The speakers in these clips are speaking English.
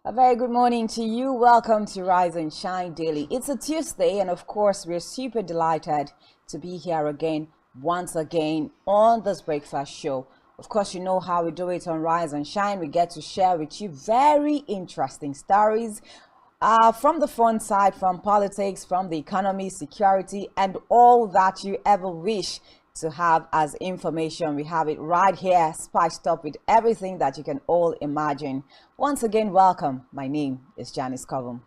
A very good morning to you. Welcome to Rise and Shine Daily. It's a Tuesday, and of course, we're super delighted to be here again, once again, on this breakfast show. Of course, you know how we do it on Rise and Shine. We get to share with you very interesting stories from the fun side, from politics, from the economy, security, and all that you ever wish to have as information. We have it right here, spiced up with everything that you can all imagine. Once again, welcome. My name is Janice Covum.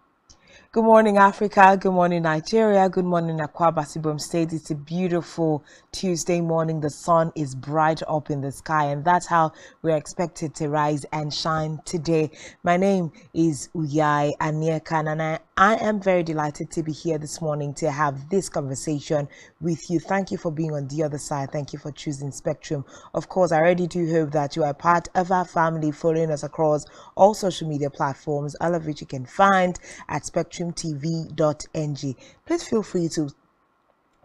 Good morning, Africa. Good morning, Nigeria. Good morning, Akwa Ibom State. It's a beautiful Tuesday morning. The sun is bright up in the sky, and that's how we're expected to rise and shine today. My name is Uyai Aniekan, and I am very delighted to be here this morning to have this conversation with you. Thank you for being on the other side. Thank you for choosing Spectrum. Of course, I already do hope that you are part of our family, following us across all social media platforms, all of which you can find at spectrumtv.ng. Please feel free to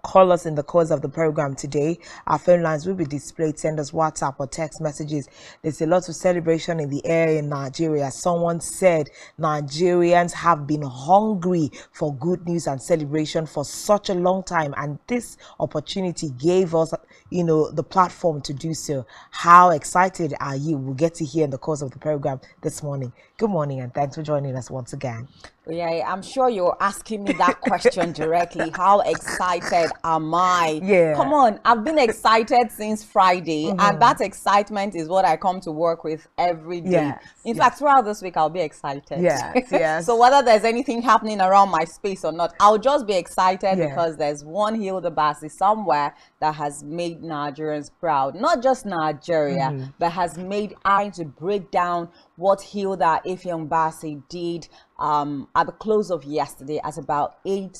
call us in the course of the program today. Our phone lines will be displayed. Send us WhatsApp or text messages. There's a lot of celebration in the air in Nigeria. Someone said Nigerians have been hungry for good news and celebration for such a long time, and this opportunity gave us, the platform to do so. How excited are you? We'll get to hear in the course of the program this morning. Good morning, and thanks for joining us once again. Yeah, I'm sure you're asking me that question directly. How excited am I? Yeah. Come on, I've been excited since Friday, and that excitement is what I come to work with every day. Yes, In fact, throughout this week, I'll be excited. Yes. So whether there's anything happening around my space or not, I'll just be excited because there's one Hilda Bassi somewhere that has made Nigerians proud. Not just Nigeria, but has made trying to break down what Hilda Ifeanyi Bassi did at the close of yesterday at about 8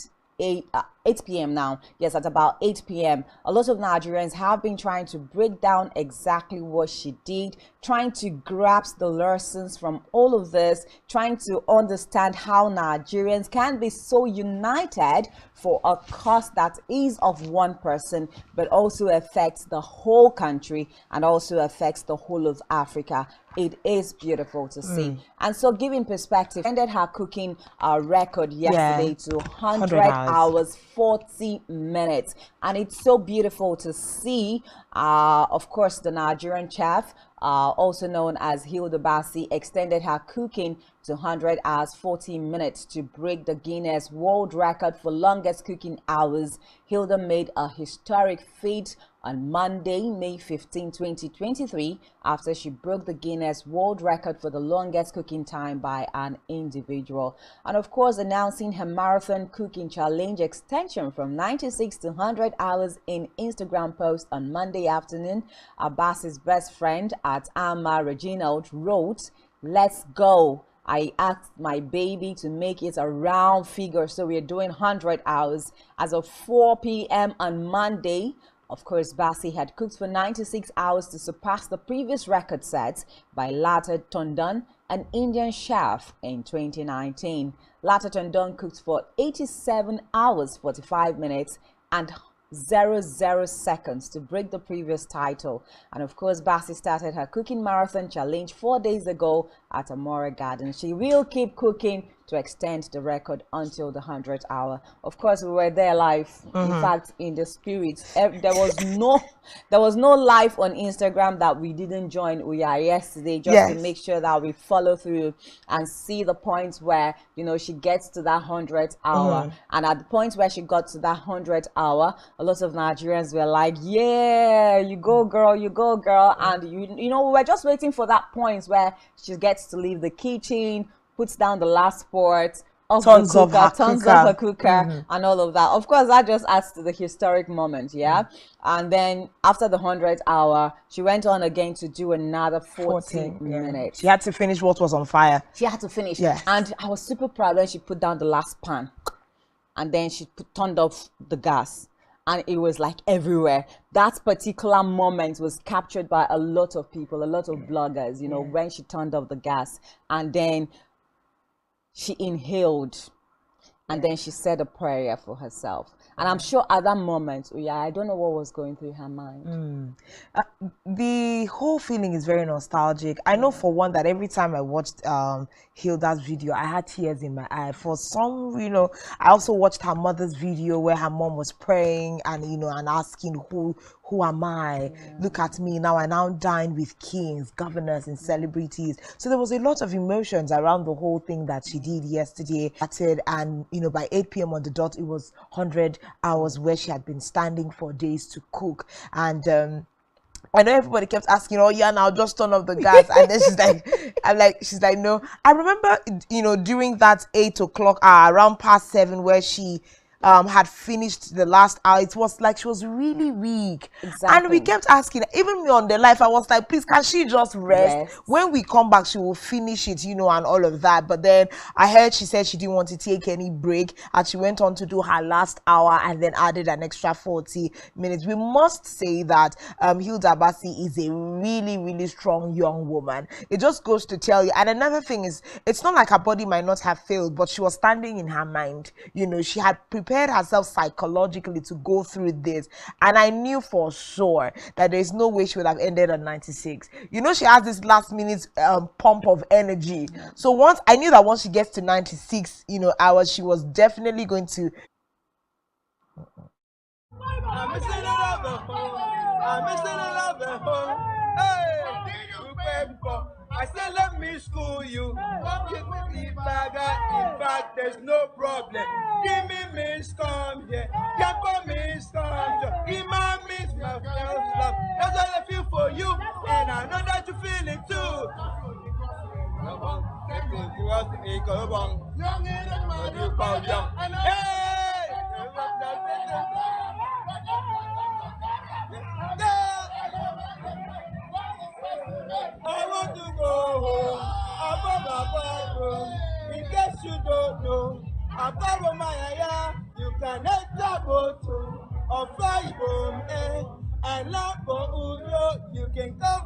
p.m. now. Yes, at about 8 p.m. A lot of Nigerians have been trying to break down exactly what she did, trying to grasp the lessons from all of this, trying to understand how Nigerians can be so united for a cause that is of one person, but also affects the whole country and also affects the whole of Africa. It is beautiful to see. And so, giving perspective, ended her cooking record yesterday to 100 hours 40 minutes, and it's so beautiful to see. Of course, the Nigerian chef, also known as Hilda Bassi, extended her cooking to 100 hours 40 minutes to break the Guinness World Record for longest cooking hours. Hilda made a historic feat on Monday, May 15, 2023, after she broke the Guinness World Record for the longest cooking time by an individual. And of course, announcing her marathon cooking challenge extension from 96 to 100 hours in Instagram post on Monday afternoon, Abbas's best friend at Amma Reginald wrote, "Let's go. I asked my baby to make it a round figure, so we're doing 100 hours." As of 4 p.m. on Monday, of course, Bassi had cooked for 96 hours to surpass the previous record set by Lata Tondon, an Indian chef, in 2019. Lata Tondon cooked for 87 hours 45 minutes and 00 seconds to break the previous title. And of course, Bassi started her cooking marathon challenge 4 days ago at Amora Garden. She will keep cooking to extend the record until the 100th hour. Of course, we were there live. In fact, in the spirit, there was no live on Instagram that we didn't join. We are yesterday just to make sure that we follow through and see the point where she gets to that 100th hour. And at the point where she got to that 100th hour, a lot of Nigerians were like, "Yeah, you go girl, you go girl." And we were just waiting for that point where she gets to leave the kitchen, puts down the last pot, turns off her cooker, and all of that. Of course, that just adds to the historic moment, And then after the 100th hour, she went on again to do another 40 minutes. She had to finish what was on fire. She had to finish. And I was super proud when she put down the last pan, and then she turned off the gas. And it was like everywhere. That particular moment was captured by a lot of people, a lot of bloggers, when she turned off the gas. And then she inhaled and then she said a prayer for herself. And I'm sure at that moment, yeah, I don't know what was going through her mind. The whole feeling is very nostalgic. I know for one that every time I watched Hilda's video, I had tears in my eye. For some, I also watched her mother's video where her mom was praying and and asking who am I? Look at me now. I now dine with kings, governors, and celebrities. So there was a lot of emotions around the whole thing that she did yesterday. And by 8 p.m. on the dot, it was 100 hours where she had been standing for days to cook. And I know everybody kept asking, oh yeah, now just turn off the gas. And then she's like, no. I remember, during that 8 o'clock hour, around past 7, where she had finished the last hour, it was like she was really weak. Exactly. And we kept asking, even me on the live, I was like, please, can she just rest? When we come back, she will finish it, and all of that. But then I heard she said she didn't want to take any break, and she went on to do her last hour and then added an extra 40 minutes. We must say that Hilda Abasi is a really, really strong young woman. It just goes to tell you. And another thing is, it's not like her body might not have failed, but she was standing in her mind. She had prepared herself psychologically to go through this, and I knew for sure that there's no way she would have ended at 96. She has this last minute pump of energy. So once I knew that once she gets to 96 hours, she was definitely going to I said, let me school you. Give me the bagger. In fact, there's no problem. Give me Miss Come here. Get for Miss Come here. Imam Miss my love. That's all I feel for you. And I know that you feel it too. I want to go home. I borrow my in case you don't know. I borrow my aya. You can enter boat or fly home. I love for Udo. You can come.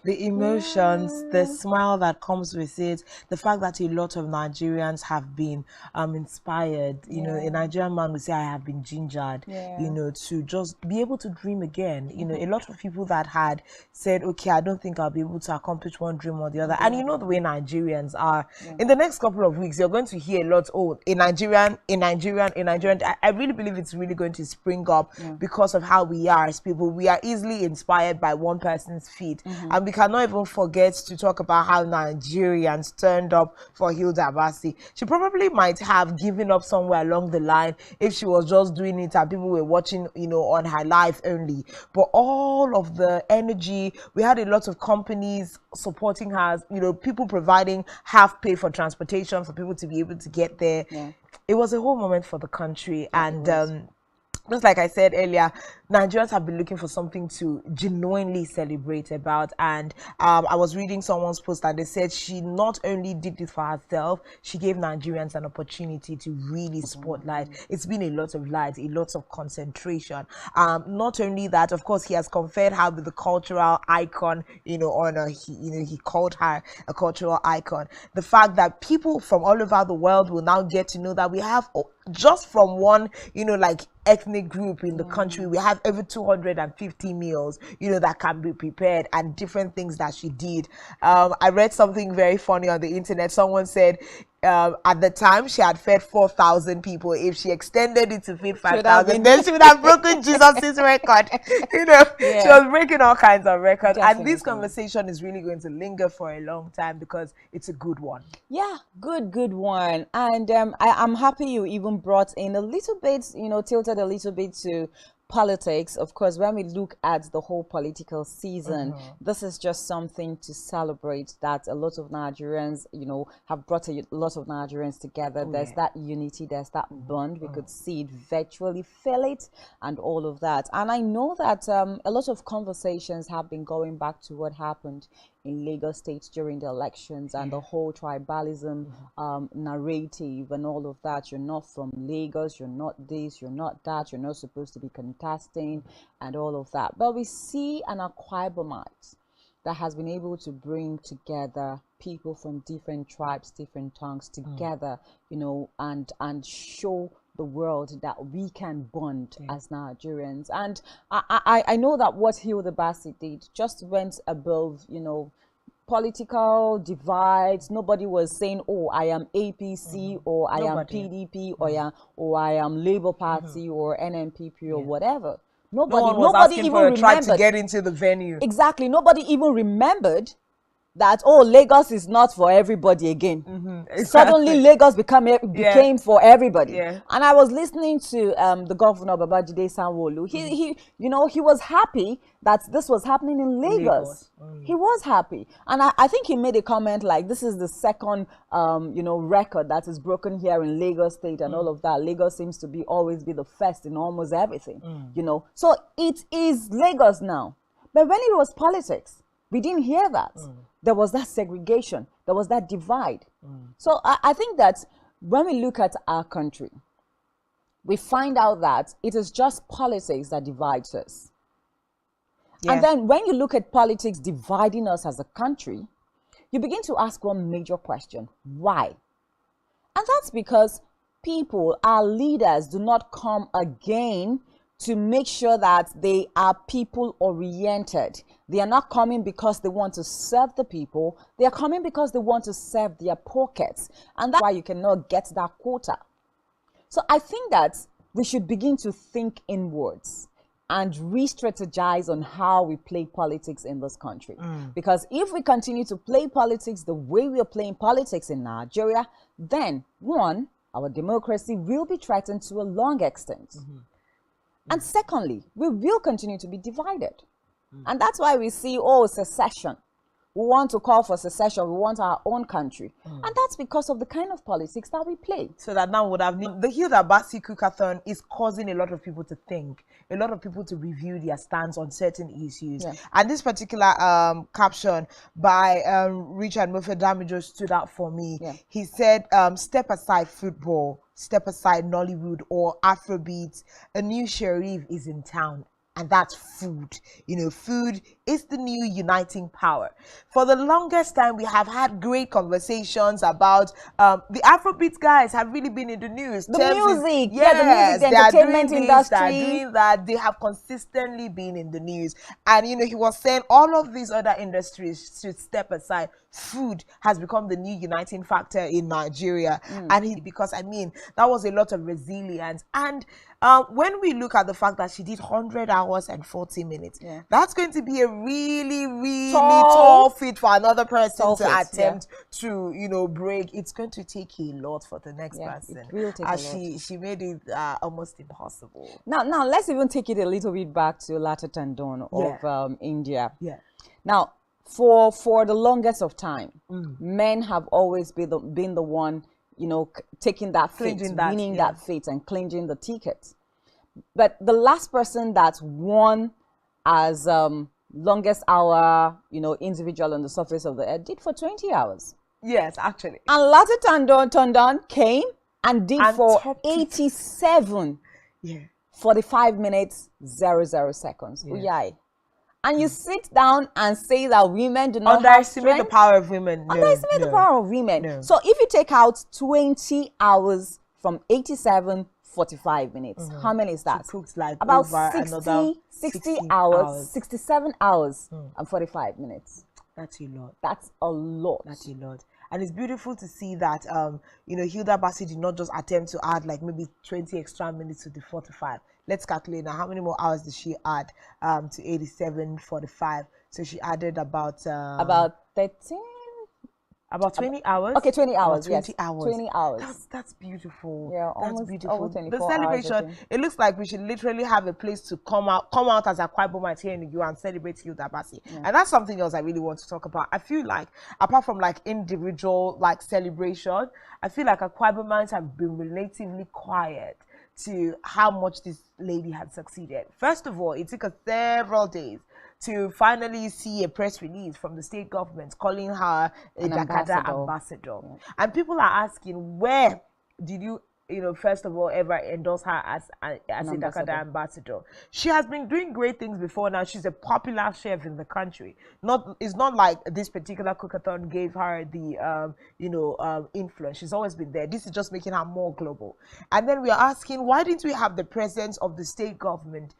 the emotions, the smile that comes with it, the fact that a lot of Nigerians have been inspired. You know, a Nigerian man would say, I have been gingered, you know, to just be able to dream again. You know, a lot of people that had said, okay, I don't think I'll be able to accomplish one dream or the other. And you know the way Nigerians are. In the next couple of weeks, you're going to hear a lot, oh, a Nigerian. I really believe it's really going to spring up because of how we are as people. We are easily inspired by one person's feat. And we cannot even forget to talk about how Nigerians turned up for Hilda Abasi. She probably might have given up somewhere along the line if she was just doing it and people were watching, you know, on her live only. But all of the energy, we had a lot of companies supporting her, you know, people providing half pay for transportation for people to be able to get there. It was a whole moment for the country. And just like I said earlier, Nigerians have been looking for something to genuinely celebrate about. And I was reading someone's post and they said she not only did this for herself, she gave Nigerians an opportunity to really spotlight. It's been a lot of light, a lot of concentration. Not only that, of course, he has conferred her with the cultural icon, you know, honor. He called her a cultural icon. The fact that people from all over the world will now get to know that we have, just from one, you know, like ethnic group in the country, we have over 250 meals, you know, that can be prepared and different things that she did. I read something very funny on the internet. Someone said, at the time she had fed 4,000 people. If she extended it to feed 5,000, then she would have broken Jesus's record. You know, she was breaking all kinds of records. Definitely. And this conversation is really going to linger for a long time because it's a good one. Yeah, good one. And I'm happy you even brought in a little bit, you know, tilted a little bit to politics. Of course, when we look at the whole political season, this is just something to celebrate, that a lot of Nigerians, you know, have brought a lot of Nigerians together. There's that unity, there's that bond. We could see it virtually, feel it, and all of that. And I know that a lot of conversations have been going back to what happened in Lagos State during the elections and the whole tribalism narrative and all of that. You're not from Lagos, you're not this, you're not that, you're not supposed to be contesting and all of that. But we see an Akwa Ibomite that has been able to bring together people from different tribes, different tongues together, you know, and show the world that we can bond as Nigerians. And I know that what Hilda Bassi did just went above, you know, political divides. Nobody was saying, oh, I am APC or I am PDP or I am Labour Party or NNPP or whatever. Nobody even remembered to get into the venue. Exactly. Nobody even remembered that, oh, Lagos is not for everybody again. Exactly. Suddenly Lagos became for everybody. Yeah. And I was listening to the governor Babajide Sanwo-Olu. He you know, he was happy that this was happening in Lagos. He was happy. And I think he made a comment like, this is the second you know, record that is broken here in Lagos State and all of that. Lagos seems to always be the first in almost everything. You know, so it is Lagos now. But when it was politics, we didn't hear that. There was that segregation. There was that divide. So I think that when we look at our country, we find out that it is just politics that divides us. And then when you look at politics dividing us as a country, you begin to ask one major question: why? And that's because people, our leaders, do not come again to make sure that they are people-oriented. They are not coming because they want to serve the people. They are coming because they want to serve their pockets. And that's why you cannot get that quota. So I think that we should begin to think inwards and re-strategize on how we play politics in this country. Because if we continue to play politics the way we are playing politics in Nigeria, then one, our democracy will be threatened to a long extent. And secondly, we will continue to be divided. And that's why we see, oh, secession. We want to call for secession. We want our own country. And that's because of the kind of politics that we play. So that now would have the Hilda Bassi Cookathon is causing a lot of people to think, a lot of people to review their stance on certain issues. And this particular caption by Richard Mofe-Damijo stood out for me. He said, step aside football, step aside Nollywood or Afrobeats, a new sheriff is in town. And that's food. You know, food is the new uniting power. For the longest time, we have had great conversations about the Afrobeat guys have really been in the news. The music, yes, the entertainment industry. They're doing that. They have consistently been in the news. And, you know, he was saying all of these other industries should step aside. Food has become the new uniting factor in Nigeria. And because, I mean, that was a lot of resilience. And when we look at the fact that she did 100 hours and 40 minutes, that's going to be a really, really tall feat for another person to attempt to, you know, break. It's going to take a lot for the next person. It will take a lot. She made it almost impossible. Now let's even take it a little bit back to Lata Tandon of India. Now, for the longest of time, men have always been the one, you know, taking that fate, winning that fate and clinging the ticket. But the last person that won as longest hour, you know, individual on the surface of the earth did for 20 hours. Yes, actually. And Lata Tandon came and did for 87 45 minutes, 00 seconds. And you sit down and say that women do not underestimate the power of women. Underestimate the power of women. So if you take out 20 hours from 87, 45 minutes, how many is that? She cooks like about over 60 hours, 67 hours and 45 minutes. That's a lot. That's a lot. That's a lot. And it's beautiful to see that, you know, Hilda Bassi did not just attempt to add like maybe 20 extra minutes to the 45. Let's calculate now. How many more hours did she add to 87:45? So she added about 13. About 20 hours. Okay, 20 hours. About 20 yes, hours. 20 hours. That's beautiful. Yeah, that's almost beautiful. over 24 The celebration. hours, It looks like we should literally have a place to come out as a Kwaibomites here in the U and celebrate Hilda Bassi. Yeah. And that's something else I really want to talk about. I feel like apart from like individual like celebration, I feel like Kwaibomites have been relatively quiet to how much this lady had succeeded. First of all, it took us several days to finally see a press release from the state government calling her a Dakada ambassador. Yeah. And people are asking, where did you first of all, ever endorse her as a Dakada ambassador? She has been doing great things before now. She's a popular chef in the country. It's not like this particular cookathon gave her the, influence. She's always been there. This is just making her more global. And then we are asking, why didn't we have the presence of the state government,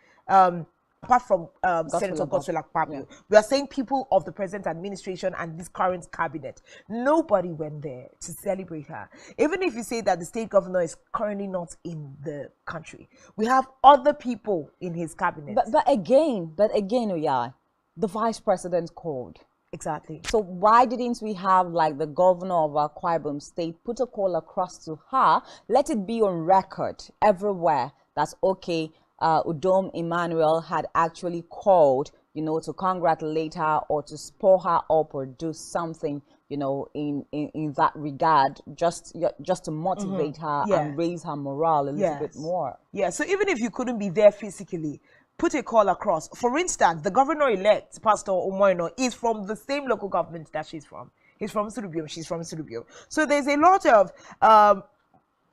apart from Senator Godswill Akpabio? Yeah. We are saying people of the present administration and this current cabinet. Nobody went there to celebrate her. Even if you say that the state governor is currently not in the country, we have other people in his cabinet. But again, Oya, the vice president called. Exactly. So why didn't we have like the governor of Akwa Ibom State put a call across to her? Let it be on record everywhere. That's okay. Udom Emmanuel had actually called, to congratulate her or to spur her up or do something, in that regard, just to motivate her and raise her morale a little bit more. Yeah, so even if you couldn't be there physically, put a call across. For instance, the governor-elect, Pastor Omoino, is from the same local government that she's from. He's from Surubium, she's from Surubium. So there's a lot of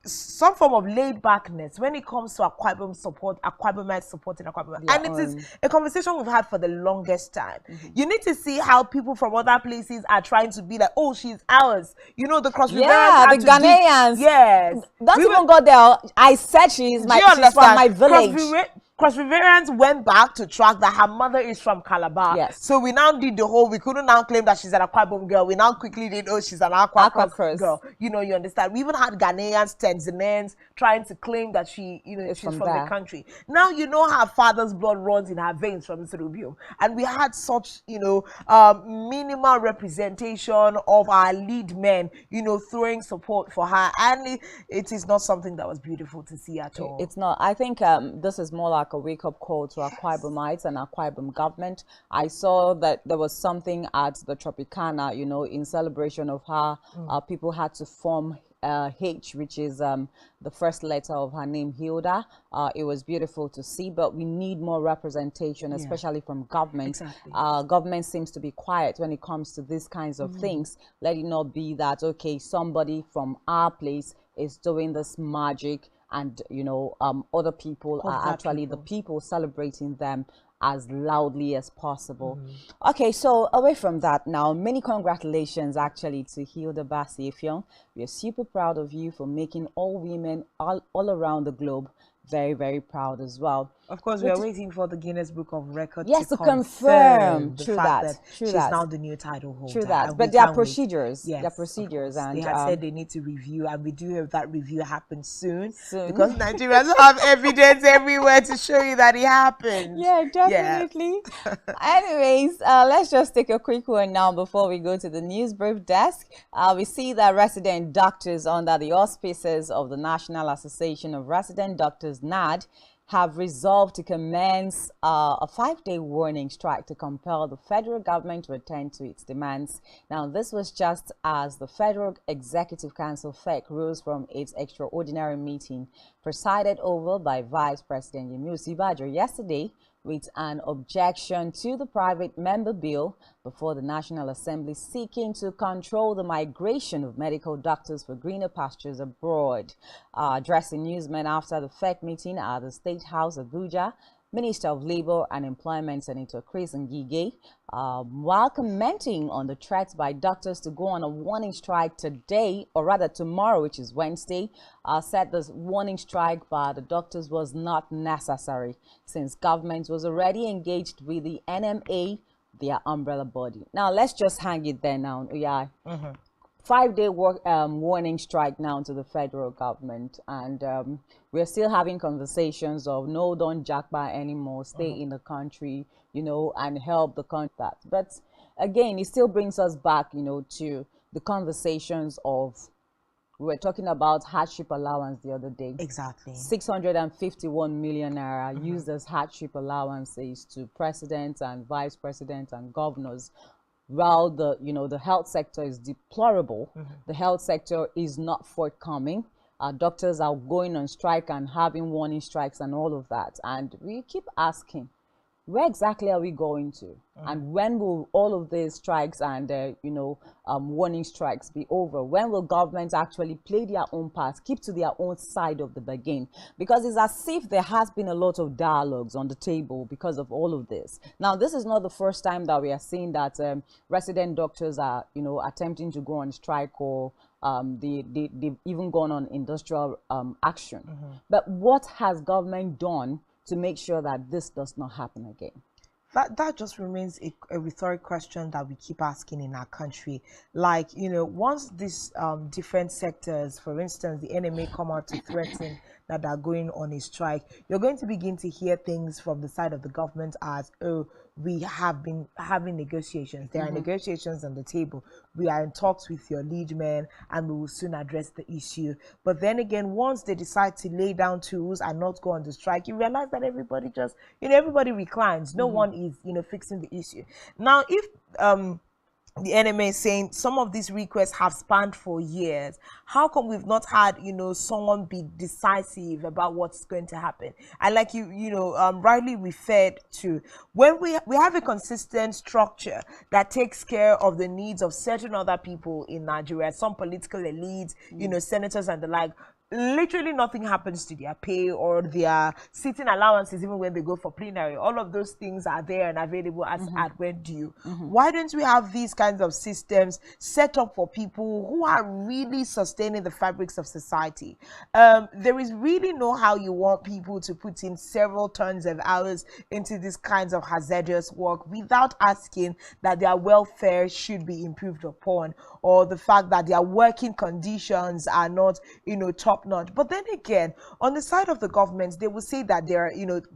some form of laid-backness when it comes to Akwa Ibom support, Akwa Ibomites supporting Akwa Ibom. And it is a conversation we've had for the longest time. You need to see how people from other places are trying to be like, oh, she's ours. The Cross Riverans. Yeah, the Ghanaians. Yes. Don't even go there. I said she's from my village. Cross Riverans went back to track that her mother is from Calabar. Yes. So we now did we couldn't now claim that she's an Akwa Ibom girl. We now quickly did, she's an Akwa Cross girl. You understand. We even had Ghanaians, Tanzanians trying to claim that she's from the country. Now her father's blood runs in her veins from Surubium. And we had such, minimal representation of our lead men, throwing support for her. And it is not something that was beautiful to see at all. It's not. I think this is more like a wake-up call to Akwa Ibomites and Akwa Ibom government. I saw that there was something at the Tropicana, in celebration of her. People had to form H, which is the first letter of her name, Hilda. It was beautiful to see, but we need more representation, especially from government. Exactly. Government seems to be quiet when it comes to these kinds of things. Let it not be that, okay, somebody from our place is doing this magic and, other people are actually the people celebrating them as loudly as possible. Okay, so away from that now, many congratulations actually to Hilda Bassi Ifyong. We are super proud of you for making all women all around the globe very, very proud as well. Of course, we are waiting for the Guinness Book of Records to confirm the fact that she's now the new title holder. True that, but there are procedures. Yes, there are procedures, and they had said they need to review, and we do have that review happen soon. Because Nigerians have evidence everywhere to show you that it happened. Yeah, definitely. Yeah. Anyways, let's just take a quick one now before we go to the news brief desk. We see that resident doctors under the auspices of the National Association of Resident Doctors, NAD, have resolved to commence a 5-day warning strike to compel the federal government to attend to its demands. Now, this was just as the Federal Executive Council, FEC, rose from its extraordinary meeting presided over by Vice President Yemi Osinbajo yesterday with an objection to the private member bill before the National Assembly seeking to control the migration of medical doctors for greener pastures abroad. Addressing newsmen after the FEC meeting at the State House, Abuja, Minister of Labour and Employment Senator Chris Ngige, while commenting on the threats by doctors to go on a warning strike today, or rather tomorrow, which is Wednesday, said this warning strike by the doctors was not necessary since government was already engaged with the NMA, their umbrella body. Now, let's just hang it there now. Yeah. 5-day warning strike now to the federal government, and we're still having conversations of no, don't jackpot anymore, stay in the country, and help the country. But again, it still brings us back, to the conversations of, we were talking about hardship allowance the other day. Exactly. 651 million naira used as hardship allowances to presidents and vice presidents and governors. While the health sector is deplorable, the health sector is not forthcoming. Our doctors are going on strike and having warning strikes and all of that. And we keep asking, where exactly are we going to? And when will all of these strikes and warning strikes be over? When will governments actually play their own part, keep to their own side of the bargain? Because it's as if there has been a lot of dialogues on the table because of all of this. Now, this is not the first time that we are seeing that resident doctors are attempting to go on strike, or they've even gone on industrial action. But what has government done to make sure that this does not happen again? That just remains a rhetoric question that we keep asking in our country. Like, once these different sectors, for instance, the NMA, come out to threaten that they're going on a strike, you're going to begin to hear things from the side of the government as, oh, we have been having negotiations. There are negotiations on the table. We are in talks with your lead men, and we will soon address the issue. But then again, once they decide to lay down tools and not go on the strike, you realize that everybody just, everybody reclines. No one is, fixing the issue. Now, if the NMA is saying some of these requests have spanned for years, how come we've not had, someone be decisive about what's going to happen? And like you rightly referred to, when we have a consistent structure that takes care of the needs of certain other people in Nigeria, some political elites, senators and the like, literally nothing happens to their pay or their sitting allowances, even when they go for plenary. All of those things are there and available as at when due. Why don't we have these kinds of systems set up for people who are really sustaining the fabrics of society? There is really no how you want people to put in several tons of hours into these kinds of hazardous work without asking that their welfare should be improved upon, or the fact that their working conditions are not, top notch. But then again, on the side of the government, they will say that they're,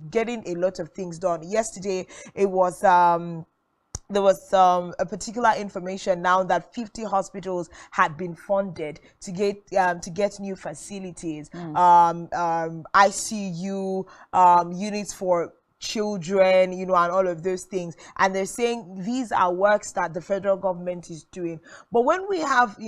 getting a lot of things done. Yesterday, it was there was a particular information now that 50 hospitals had been funded to get new facilities, ICU units for children, and all of those things. And they're saying these are works that the federal government is doing. But when we have,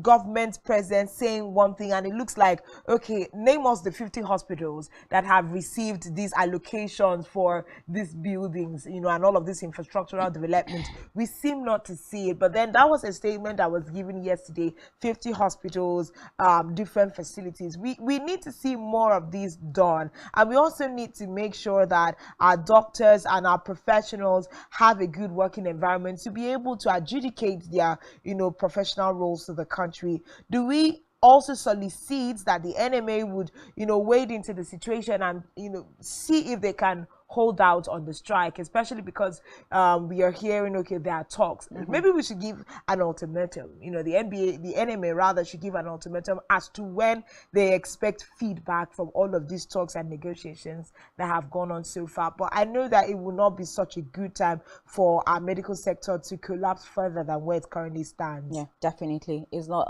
government presence saying one thing, and it looks like, okay, name us the 50 hospitals that have received these allocations for these buildings, and all of this infrastructural development, we seem not to see it. But then that was a statement that was given yesterday: 50 hospitals, different facilities. We need to see more of these done. And we also need to make sure that our doctors and our professionals have a good working environment to be able to adjudicate their, professional roles to the country. Do we also solicit that the NMA would, wade into the situation and, see if they can hold out on the strike, especially because we are hearing, okay, there are talks. Maybe we should give an ultimatum. The NMA rather should give an ultimatum as to when they expect feedback from all of these talks and negotiations that have gone on so far. But I know that it will not be such a good time for our medical sector to collapse further than where it currently stands. Yeah, definitely. It's not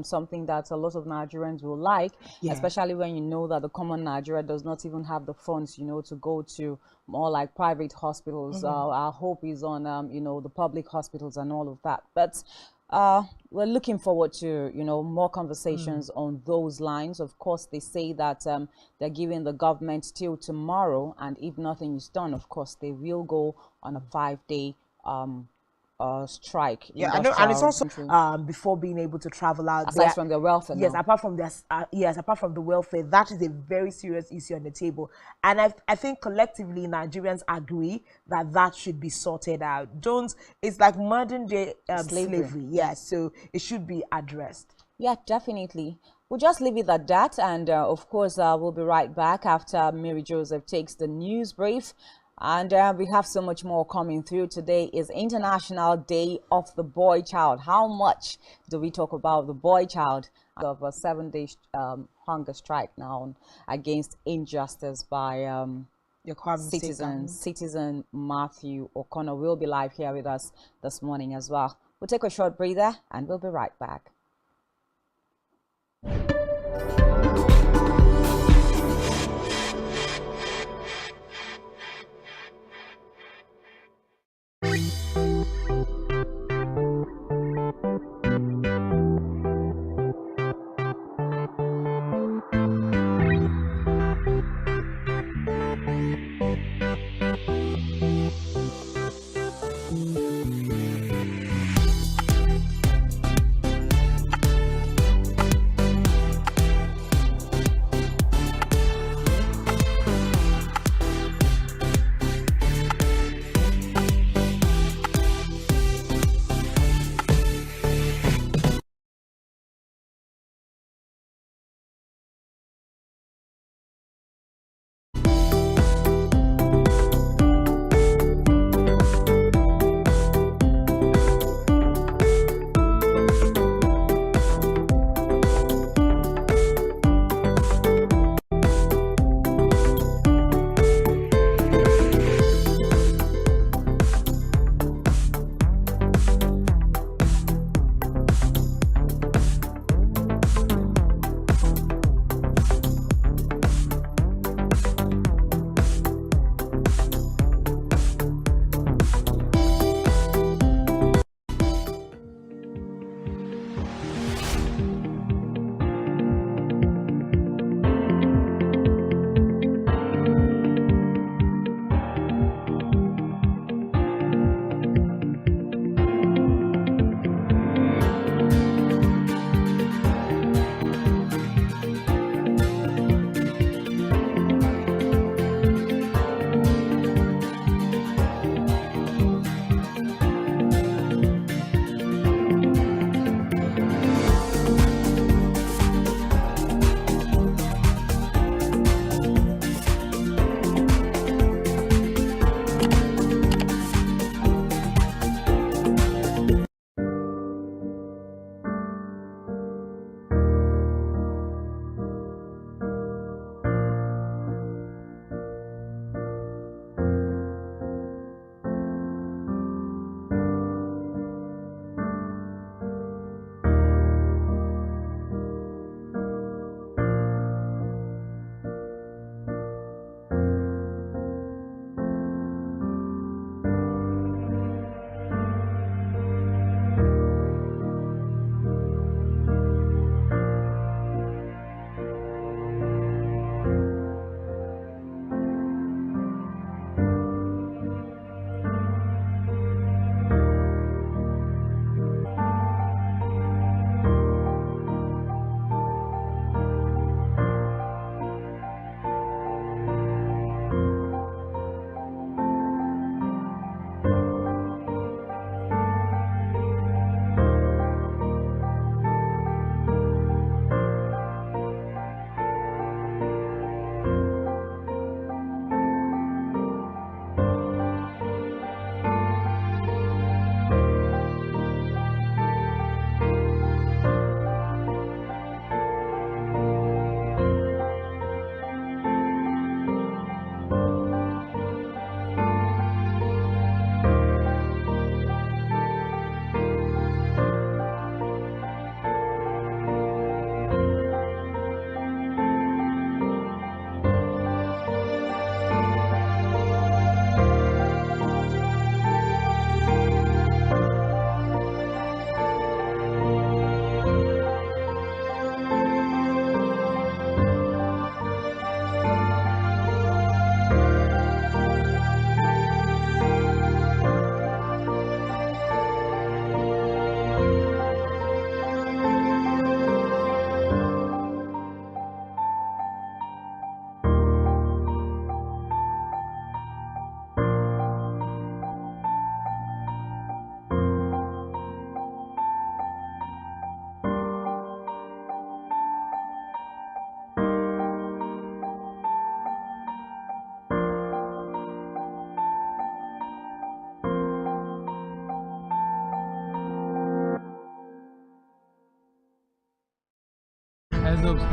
something that a lot of Nigerians will like, especially when you know that the common Nigeria does not even have the funds, to go to more like private hospitals. Our hope is on, the public hospitals and all of that. But we're looking forward to, more conversations on those lines. Of course, they say that they're giving the government till tomorrow, and if nothing is done, of course, they will go on a 5-day strike. Yeah, I know, and it's also before being able to travel out. Aside from their welfare. Yes, now. apart from the welfare, that is a very serious issue on the table. And I think collectively Nigerians agree that that should be sorted out. It's like modern day slavery. Yeah, so it should be addressed. Yeah, definitely. We'll just leave it at that, and of course we'll be right back after Mary Joseph takes the news brief. And we have so much more coming through. Today is International Day of the Boy Child. How much do we talk about the boy child? Of a 7-day hunger strike now against injustice by citizen Matthew O'Connor will be live here with us this morning as well. We'll take a short breather and we'll be right back.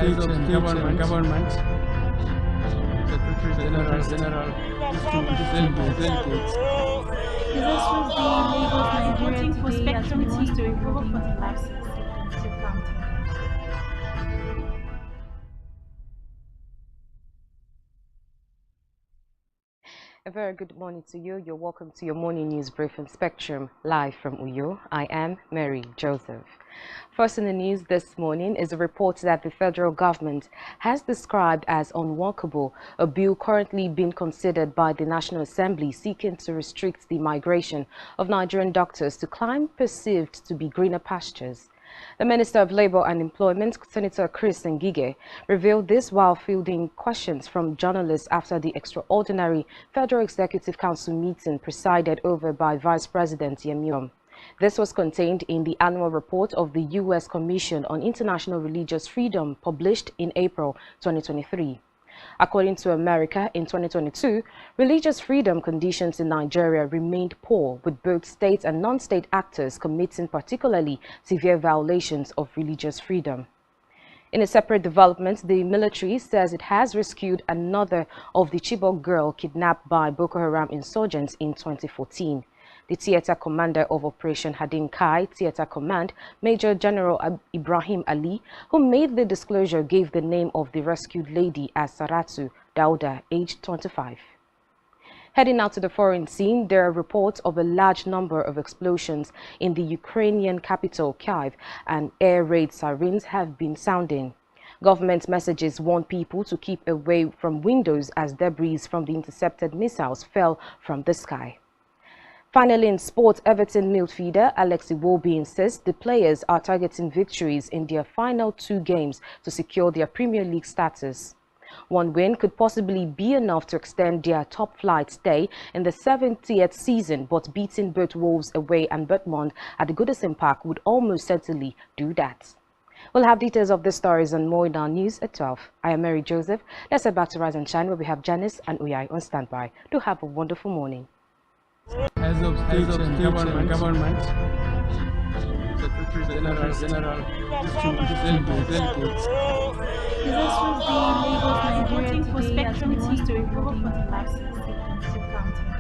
government, Secretary General, distinguished delegates. Disasters Day Lagos, Nigeria for Spectrum TV to recover 45 seats and still counting. A very good morning to you. You're welcome to your morning news briefing Spectrum, live from Uyo. I am Mary Joseph. First in the news this morning is a report that the federal government has described as unworkable a bill currently being considered by the National Assembly seeking to restrict the migration of Nigerian doctors to climb perceived to be greener pastures. The Minister of Labour and Employment, Senator Chris Ngige, revealed this while fielding questions from journalists after the extraordinary Federal Executive Council meeting presided over by Vice President Yemi. This was contained in the annual report of the U.S. Commission on International Religious Freedom published in April 2023. According to America, in 2022, religious freedom conditions in Nigeria remained poor, with both state and non-state actors committing particularly severe violations of religious freedom. In a separate development, the military says it has rescued another of the Chibok girl kidnapped by Boko Haram insurgents in 2014. The theater commander of Operation Hadin Kai Theater Command, Major General Ibrahim Ali, who made the disclosure, gave the name of the rescued lady as Saratu Dauda, aged 25. Heading out to the foreign scene, there are reports of a large number of explosions in the Ukrainian capital, Kyiv, and air raid sirens have been sounding. Government messages warn people to keep away from windows as debris from the intercepted missiles fell from the sky. Finally, in sport, Everton midfielder Alex Iwobi insists the players are targeting victories in their final 2 games to secure their Premier League status. One win could possibly be enough to extend their top-flight stay in the 70th season, but beating both Wolves away and Dortmund at the Goodison Park would almost certainly do that. We'll have details of the stories and more in our news at 12. I am Mary Joseph. Let's head back to Rise and Shine, where we have Janice and Uyai on standby. Do have a wonderful morning. As of state and government, Secretary General, distinguished delegates. Disasters Day Lagos, Nigeria for Spectrum TV to recover 45 seats and still counting.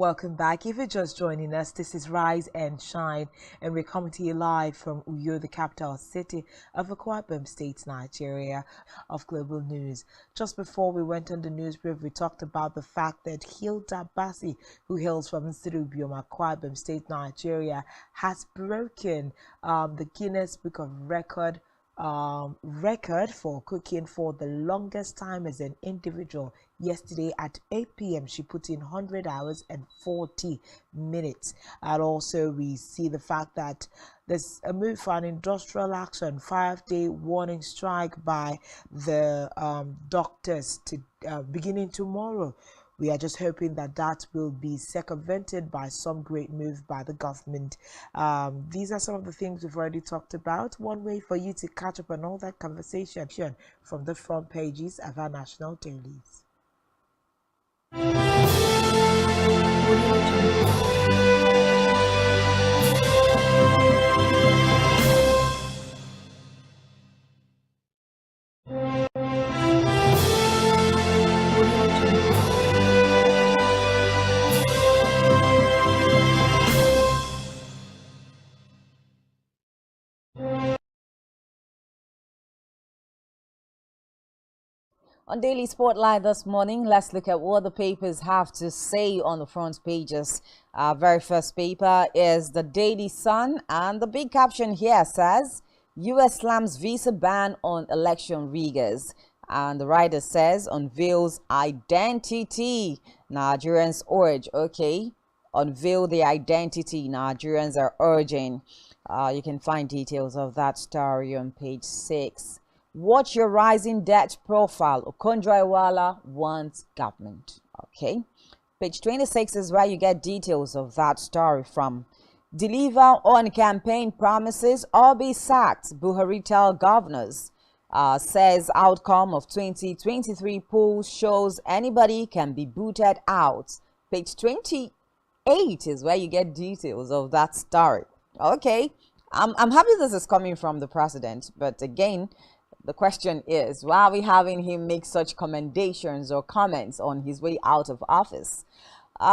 Welcome back. If you're just joining us, this is Rise and Shine, and we're coming to you live from Uyo, the capital city of Akwa Ibom State, Nigeria, of Global News. Just before we went on the news brief, we talked about the fact that Hilda Basi, who hails from Nsirubiom, Akwa Ibom State, Nigeria, has broken the Guinness Book of record for cooking for the longest time as an individual. Yesterday at 8 p.m. she put in 100 hours and 40 minutes. And also we see the fact that there's a move for an industrial action, 5-day warning strike by the doctors to beginning tomorrow. We are just hoping that that will be circumvented by some great move by the government. These are some of the things we've already talked about. One way for you to catch up on all that conversation from the front pages of our national dailies. On Daily Spotlight this morning, let's look at what the papers have to say on the front pages. Our very first paper is the Daily Sun, and the big caption here says, U.S. slams visa ban on election riggers. And the writer says, unveils identity. Nigerians urge, okay, unveil the identity Nigerians are urging. You can find details of that story on page 6. Watch your rising debt profile. Okonjo-Iweala wants government. Okay. Page 26 is where you get details of that story from. Deliver on campaign promises or be sacked, Buhari tell governors. Says outcome of 2023 poll shows anybody can be booted out. Page 28 is where you get details of that story. Okay. I'm happy this is coming from the president, but again, the question is, why are we having him make such commendations or comments on his way out of office?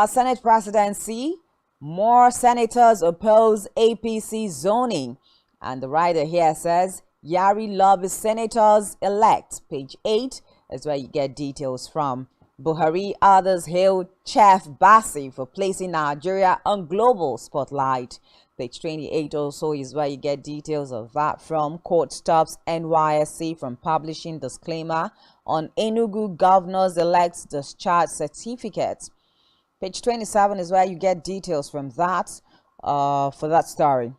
Senate presidency, more senators oppose APC zoning. And the writer here says, Yari loves senators elect. Page 8 is where you get details from. Buhari, others hail Chef Basi for placing Nigeria on global spotlight. Page 28 also is where you get details of that from. Court stops NYSC from publishing disclaimer on Enugu governors-elect discharge certificates. Page 27 is where you get details from that for that story.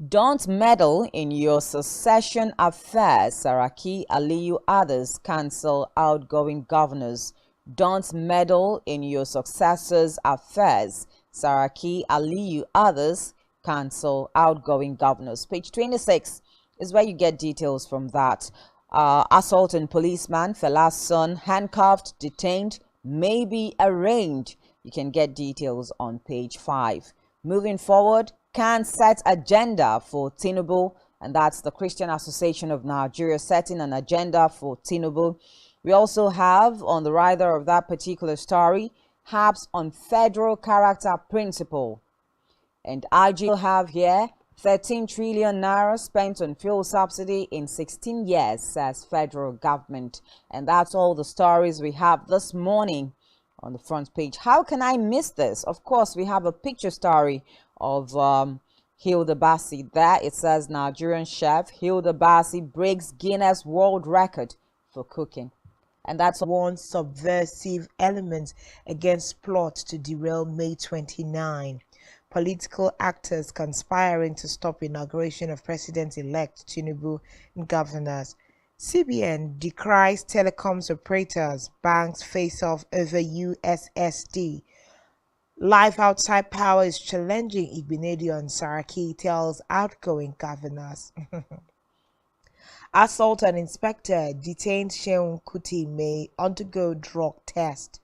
Don't meddle in your succession affairs. Saraki, Aliyu, others cancel outgoing governors. Don't meddle in your successors' affairs. Saraki, Aliyu, others cancel outgoing governors. Page 26 is where you get details from that. Assault on policeman, Fela's son, handcuffed, detained, may be arraigned. You can get details on page 5. Moving forward, can set agenda for Tinubu, and that's the Christian Association of Nigeria setting an agenda for Tinubu. We also have on the writer of that particular story, harps on federal character principle. And IG will have here 13 trillion naira spent on fuel subsidy in 16 years, says federal government. And that's all the stories we have this morning on the front page. How can I miss this? Of course, we have a picture story of Hilda Basi there. It says Nigerian chef Hilda Basi breaks Guinness World Record for cooking. And that's one subversive element against plot to derail May 29. Political actors conspiring to stop inauguration of President-elect Tinubu and governors. CBN decries telecoms operators, banks face off over USSD. Life outside power is challenging Igbenedion, Saraki tells outgoing governors. Assault on inspector detained Sheun Kuti may undergo drug test.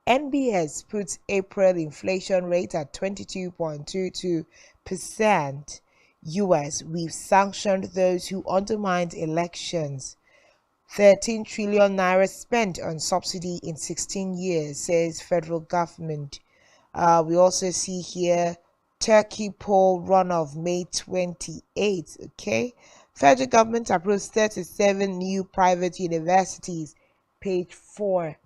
NBS puts April inflation rate at 22.22%. US, we've sanctioned those who undermined elections. 13 trillion naira spent on subsidy in 16 years, says federal government. We also see here Turkey poll runoff May 28th. Okay. Federal government approves 37 new private universities. Page 4.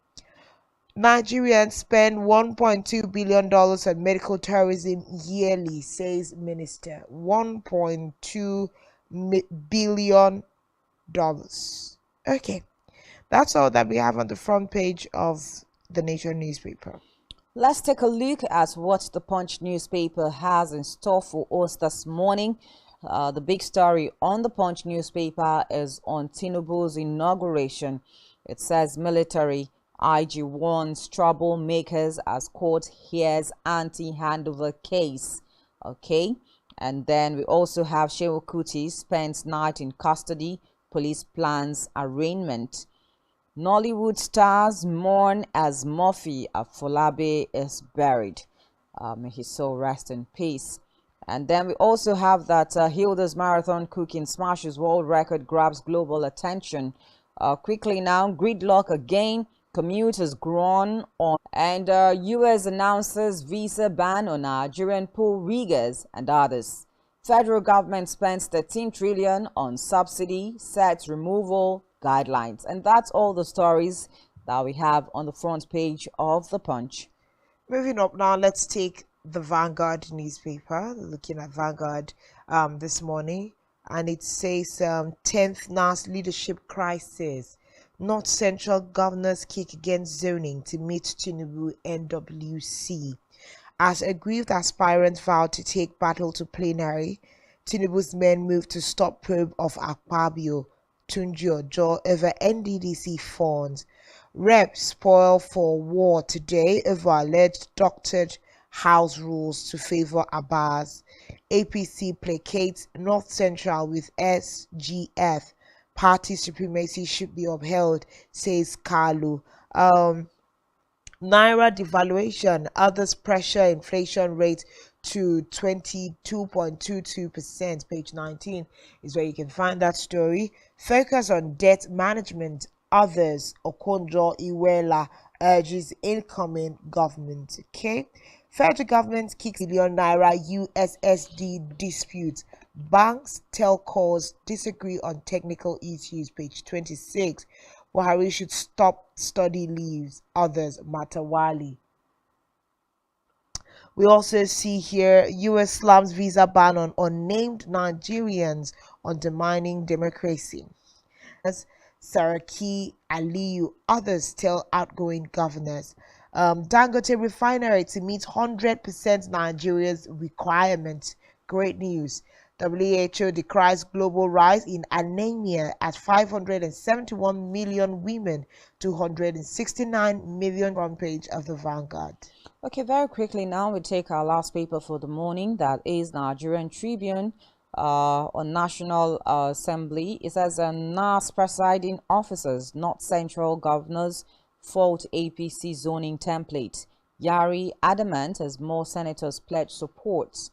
Nigerians spend $1.2 billion on medical tourism yearly, says minister. $1.2 billion. Okay, that's all that we have on the front page of the Nation newspaper. Let's take a look at what the Punch newspaper has in store for us this morning. The big story on the Punch newspaper is on Tinubu's inauguration. It says military IG warns troublemakers as court hears anti-handover case. Okay, and then we also have Shehu Kuti spends night in custody. Police plans arraignment. Nollywood stars mourn as Murphy Afolabi is buried. May his soul rest in peace. And then we also have that Hilda's marathon cooking smashes world record grabs global attention. Quickly now, gridlock again. Commute has grown on. And U.S. announces visa ban on Nigerian pool riggers and others. Federal government spends 13 trillion on subsidy, sets removal guidelines. And that's all the stories that we have on the front page of the Punch. Moving up now, let's take the Vanguard newspaper. Looking at Vanguard this morning, and it says 10th NAS leadership crisis. North Central governors kick against zoning to meet Tinubu NWC. As aggrieved aspirants vow to take battle to plenary, Tinubu's men move to stop probe of Akpabio, Tunji Ojo over NDDC funds. Reps spoil for war today over alleged doctored House rules to favor Abbas. APC placates North Central with SGF. Party supremacy should be upheld, says Kalu. Naira devaluation, others pressure inflation rate to 22.22%. Page 19 is where you can find that story. Focus on debt management, others, Okonjo Iweala urges incoming government. Okay. Federal government kicks billion naira USSD dispute. Banks, telcos disagree on technical issues. Page 26. Buhari should stop study leaves. Others, Matawali. We also see here U.S. slams visa ban on unnamed Nigerians undermining democracy. As Saraki Aliyu, others tell outgoing governors. Dangote refinery to meet 100% Nigeria's requirement. Great news. WHO decries global rise in anemia at 571 million women, 269 million. Front page of the Vanguard. Okay, very quickly now we take our last paper for the morning. That is Nigerian Tribune on National Assembly. It says NAS presiding officers, not central governors, fault APC zoning template. Yari adamant as more senators pledge support.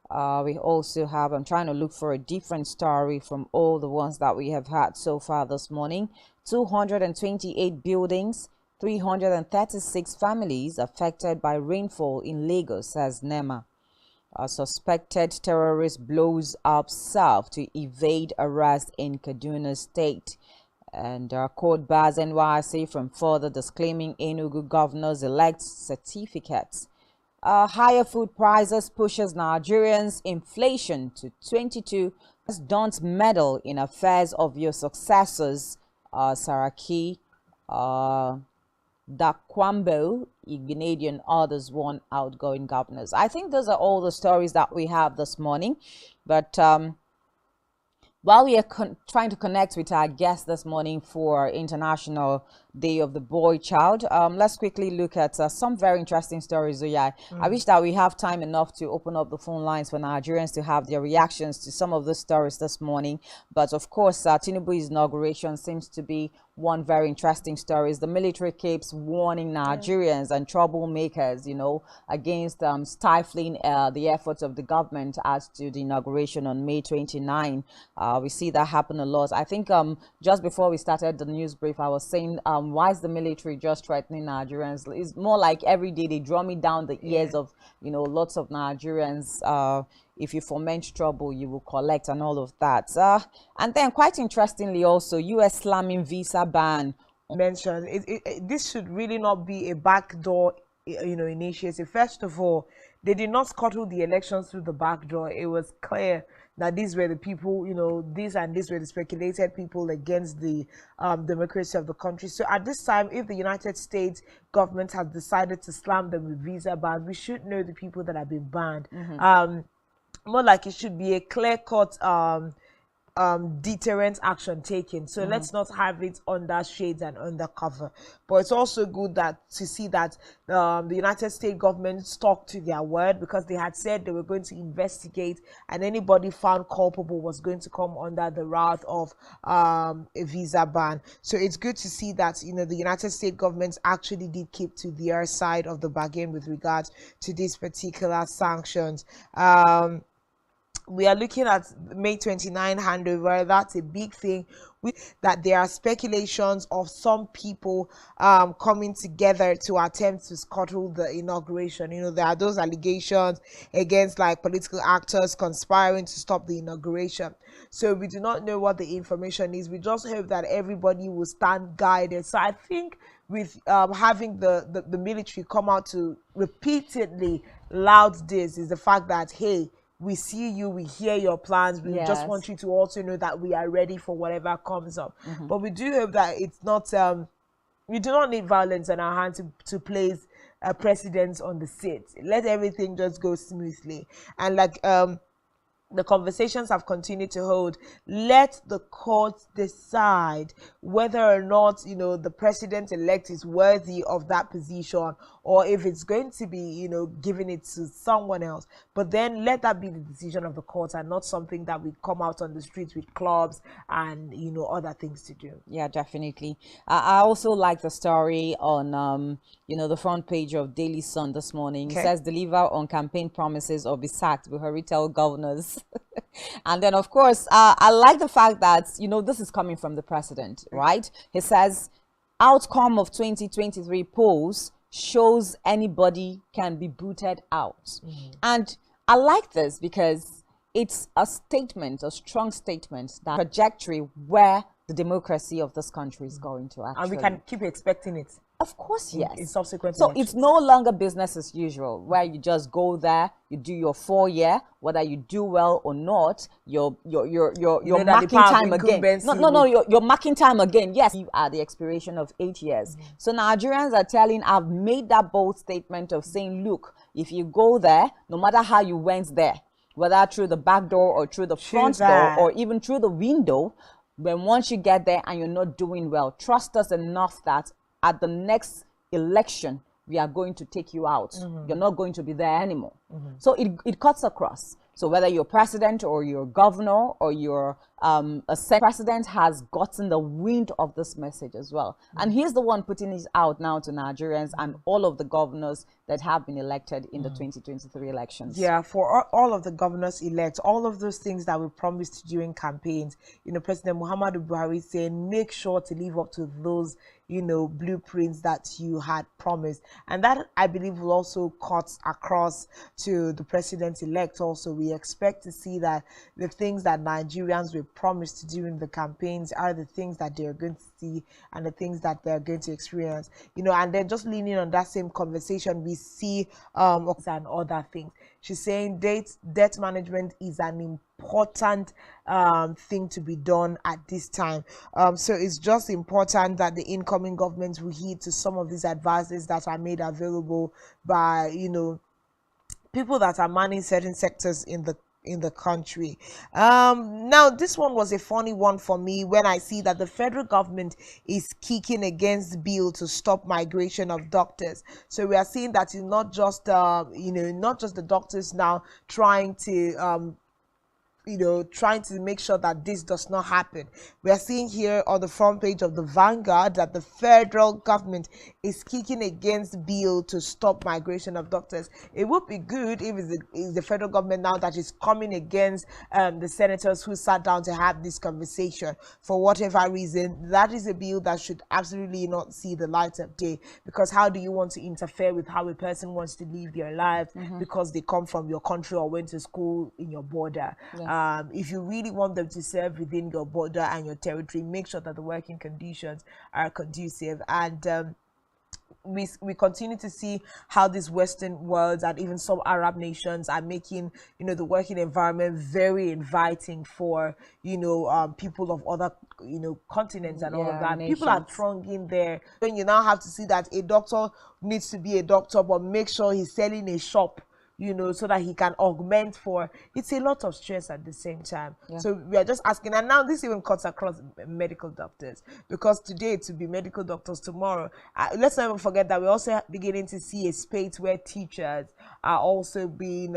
We also have, I'm trying to look for a different story from all the ones that we have had so far this morning. 228 buildings, 336 families affected by rainfall in Lagos, says NEMA. A suspected terrorist blows up south to evade arrest in Kaduna State. And court bars NYC from further disclaiming Enugu governor's elect certificates. Higher food prices pushes Nigerians' inflation to 22. Don't meddle in affairs of your successors, Saraki, Dakwambo, Igbinadian, others warn outgoing governors. I think those are all the stories that we have this morning. But while we are trying to connect with our guest this morning for International Day of the Boy Child, let's quickly look at some very interesting stories. I wish that we have time enough to open up the phone lines for Nigerians to have their reactions to some of the stories this morning. But of course, Tinubu's inauguration seems to be one very interesting story. Is the military keeps warning Nigerians and troublemakers, you know, against stifling the efforts of the government as to the inauguration on May 29. We see that happen a lot. I think just before we started the news brief, I was saying why is the military just threatening Nigerians? It's more like every day they drumming down the ears of, lots of Nigerians. If you foment trouble, you will collect and all of that. And then quite interestingly also, US slamming visa ban. Mentioned this should really not be a backdoor initiative. First of all, they did not scuttle the elections through the back door. It was clear that these were the people, these were the speculated people against the democracy of the country. So at this time, if the United States government has decided to slam them with visa bans, we should know the people that have been banned. More like it should be a clear-cut deterrent action taken. So let's not have it under shades and undercover. But it's also good to see that the United States government stuck to their word, because they had said they were going to investigate, and anybody found culpable was going to come under the wrath of a visa ban. So it's good to see that the United States government actually did keep to their side of the bargain with regards to these particular sanctions. We are looking at May 29 handover. That's a big thing. That there are speculations of some people coming together to attempt to scuttle the inauguration. There are those allegations against political actors conspiring to stop the inauguration. So we do not know what the information is. We just hope that everybody will stand guided. So I think with having the military come out to repeatedly loud this is the fact that, hey, we see you, we hear your plans, we just want you to also know that we are ready for whatever comes up. But we do hope that it's not, we do not need violence on our hands to place a precedent on the seat. Let everything just go smoothly. And the conversations have continued to hold. Let the courts decide whether or not, the president-elect is worthy of that position, or if it's going to be, giving it to someone else. But then let that be the decision of the court, and not something that we come out on the streets with clubs and, other things to do. Yeah, definitely. I also like the story on, the front page of Daily Sun this morning. It says, deliver on campaign promises or be sacked, Buhari tell governors. And then, of course, I like the fact that, this is coming from the president, right? He says, outcome of 2023 polls shows anybody can be booted out. And I like this because it's a statement, a strong statement, that trajectory where the democracy of this country is going to actually. And we can keep expecting it. Of course, yes. In subsequent so elections. It's no longer business as usual, where you just go there, you do your 4-year, whether you do well or not, you're marking time again. No, you're marking time again. Yes, you are the expiration of 8 years. So Nigerians are I've made that bold statement of saying, look, if you go there, no matter how you went there, whether through the back door or through the front door or even through the window, when once you get there and you're not doing well, trust us enough that at the next election, we are going to take you out. You're not going to be there anymore. So it cuts across. So whether you're president or you're governor or you're a president has gotten the wind of this message as well. And he's the one putting it out now to Nigerians and all of the governors that have been elected in the 2023 elections. Yeah, for all of the governors elect, all of those things that we promised during campaigns, President Muhammadu Buhari saying, make sure to live up to those, blueprints that you had promised. And that, I believe, will also cut across to the president-elect also. We expect to see that the things that Nigerians were promised and the campaigns are the things that they're going to see and the things that they're going to experience. And then just leaning on that same conversation, we see and other things. She's saying debt management is an important thing to be done at this time. So it's just important that the incoming government will heed to some of these advices that are made available by, people that are manning certain sectors in the country. Now, this one was a funny one for me when I see that the federal government is kicking against bill to stop migration of doctors. So we are seeing that it's not just not just the doctors now trying to trying to make sure that this does not happen. We are seeing here on the front page of the Vanguard that the federal government is kicking against bill to stop migration of doctors. It would be good if it's the federal government now that is coming against the senators who sat down to have this conversation. For whatever reason, that is a bill that should absolutely not see the light of day, because how do you want to interfere with how a person wants to live their lives because they come from your country or went to school in your border? Yeah. If you really want them to serve within your border and your territory, make sure that the working conditions are conducive. And we continue to see how these Western worlds and even some Arab nations are making, the working environment very inviting for, people of other, continents and all of that. Nations. People are thronging there. Then you now have to see that a doctor needs to be a doctor, but make sure he's selling a shop, so that he can augment for. It's a lot of stress at the same time. Yeah. So we are just asking, and now this even cuts across medical doctors, because today to be medical doctors, tomorrow, let's not even forget that we're also beginning to see a space where teachers are also being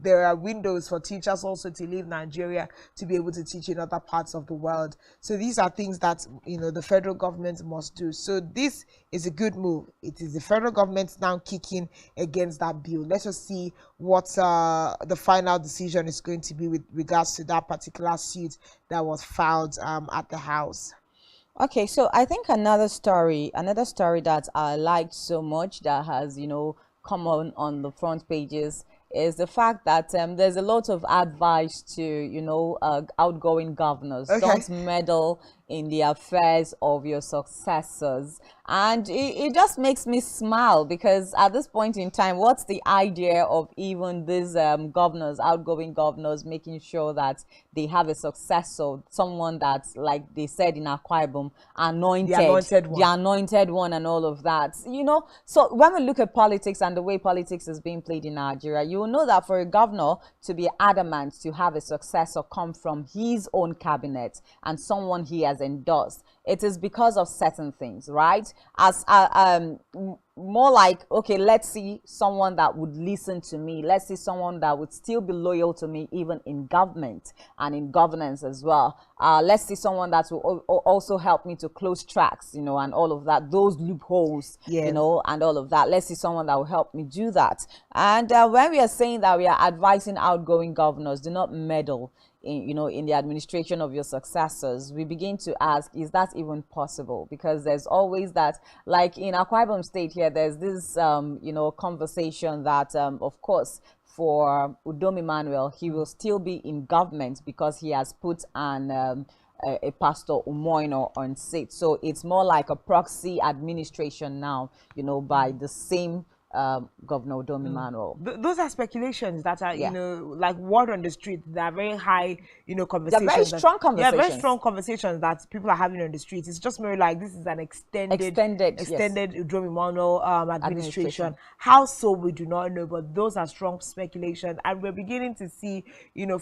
there are windows for teachers also to leave Nigeria to be able to teach in other parts of the world. So these are things that the federal government must do. So this is a good move. It is the federal government now kicking against that bill. Let's just see what the final decision is going to be with regards to that particular suit that was filed at the House. Okay, so I think another story that I liked so much that has come on the front pages is the fact that there's a lot of advice to outgoing governors. Okay. Don't meddle in the affairs of your successors, and it just makes me smile, because at this point in time, what's the idea of even these outgoing governors making sure that they have a successor, someone that's, like they said in Akwa Ibom, the anointed one and all of that, So when we look at politics and the way politics is being played in Nigeria, you will know that for a governor to be adamant to have a successor come from his own cabinet and someone he has endorsed, it is because of certain things, right? As more like, okay, let's see someone that would listen to me. Let's see someone that would still be loyal to me, even in government and in governance as well. Let's see someone that will also help me to close tracks, and all of that, those loopholes, and all of that. Let's see someone that will help me do that. And when we are saying that we are advising outgoing governors, do not meddle in the administration of your successors, we begin to ask, is that even possible? Because there's always that, like in Akwa Ibom State here, there's this conversation that of course for Udom Emmanuel, he will still be in government because he has put an a Pastor Umoino on seat. So it's more like a proxy administration now, by the same Governor Udom Emmanuel. Those are speculations that are, like word on the street. They are very high, conversations. They're very strong conversations. Yeah, very strong conversations that people are having on the street. It's just more like this is an extended Udom Emmanuel administration. How so, we do not know, but those are strong speculations. And we're beginning to see,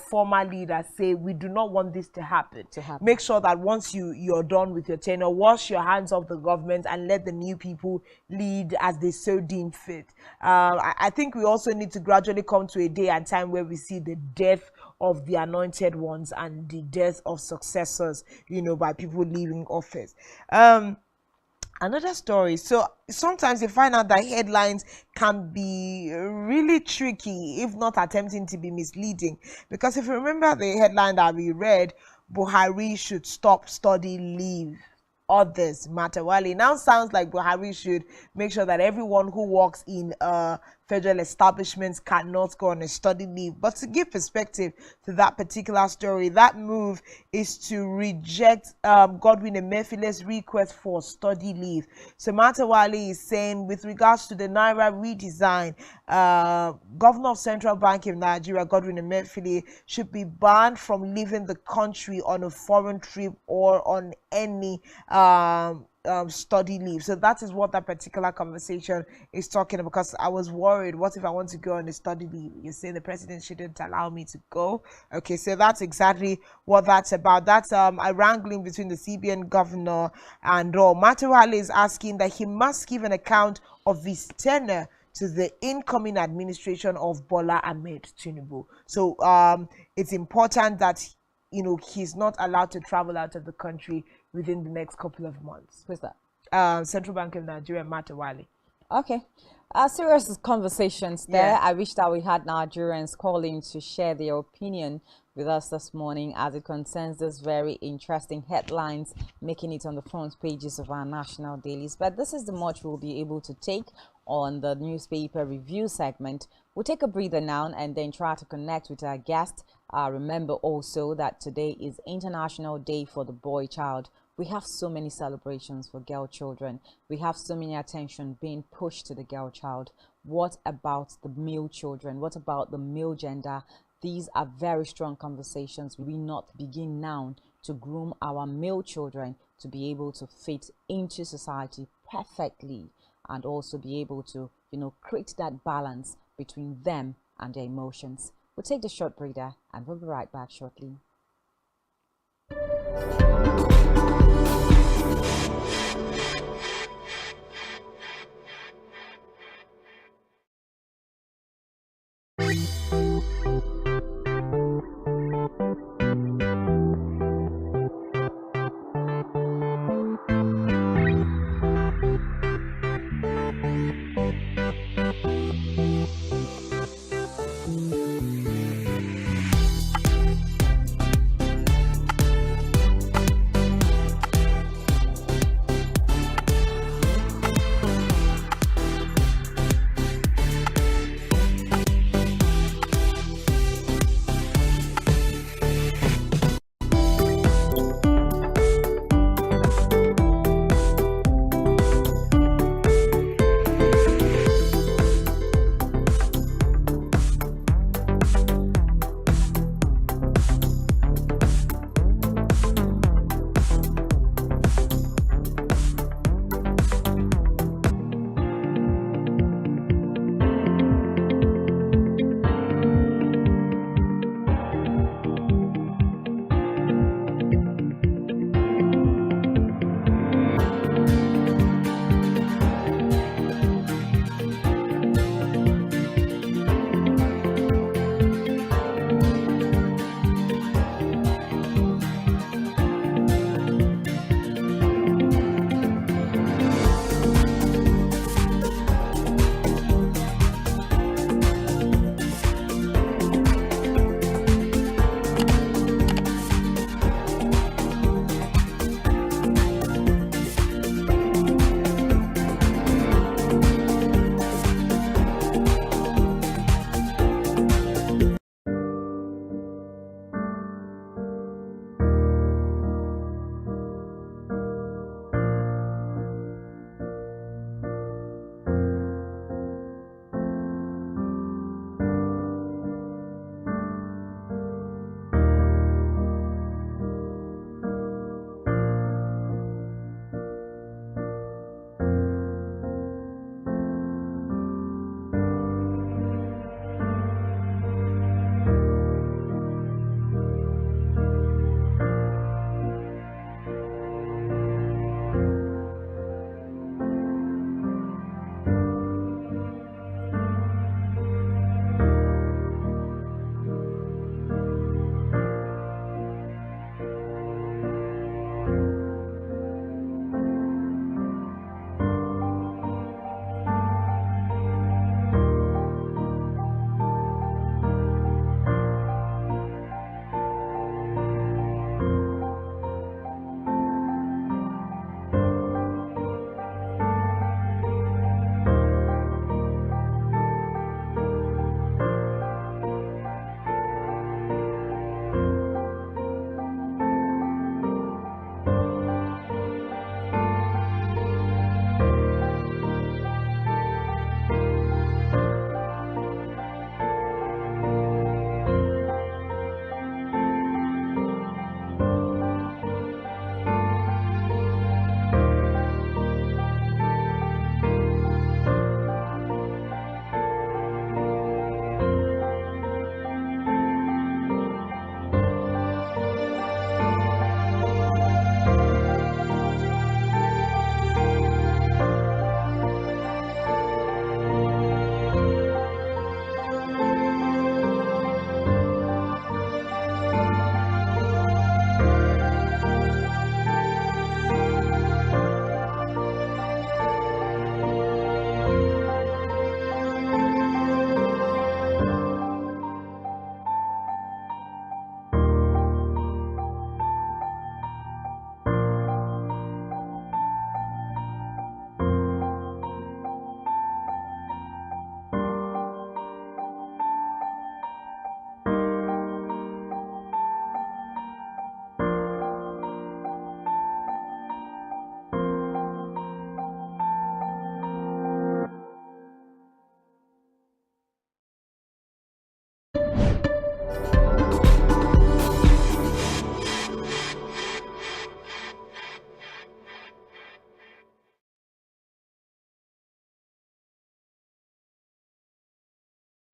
former leaders say, we do not want this to happen. Make sure that once you're done with your tenure, wash your hands off the government and let the new people lead as they so deem fit. I think we also need to gradually come to a day and time where we see the death of the anointed ones and the death of successors, by people leaving office. Another story. So sometimes you find out that headlines can be really tricky, if not attempting to be misleading. Because if you remember the headline that we read, Buhari should stop study leave. Others matter. Well, it now sounds like Buhari should make sure that everyone who works in federal establishments cannot go on a study leave. But to give perspective to that particular story, that move is to reject Godwin Emefiele's request for study leave. So Matawale is saying, with regards to the Naira redesign, Governor of Central Bank of Nigeria, Godwin Emefiele, should be banned from leaving the country on a foreign trip or on any study leave. So that is what that particular conversation is talking about, because I was worried, what if I want to go on a study leave? You say the president shouldn't allow me to go. Okay, so that's exactly what that's about. That's a wrangling between the CBN governor and Matawale is asking that he must give an account of his tenure to the incoming administration of Bola Ahmed Tinubu. So it's important that he's not allowed to travel out of the country within the next couple of months. Who's that? Central Bank of Nigeria, Matawale. Okay. Serious conversations there. Yeah. I wish that we had Nigerians calling to share their opinion with us this morning as it concerns this very interesting headlines making it on the front pages of our national dailies. But this is the much we'll be able to take on the newspaper review segment. We'll take a breather now and then try to connect with our guest. Remember also that today is International Day for the Boy Child. We have so many celebrations for girl children. We have so many attention being pushed to the girl child. What about the male children? What about the male gender? These are very strong conversations. We not begin now to groom our male children to be able to fit into society perfectly and also be able to, create that balance between them and their emotions. We'll take the short breather and we'll be right back shortly.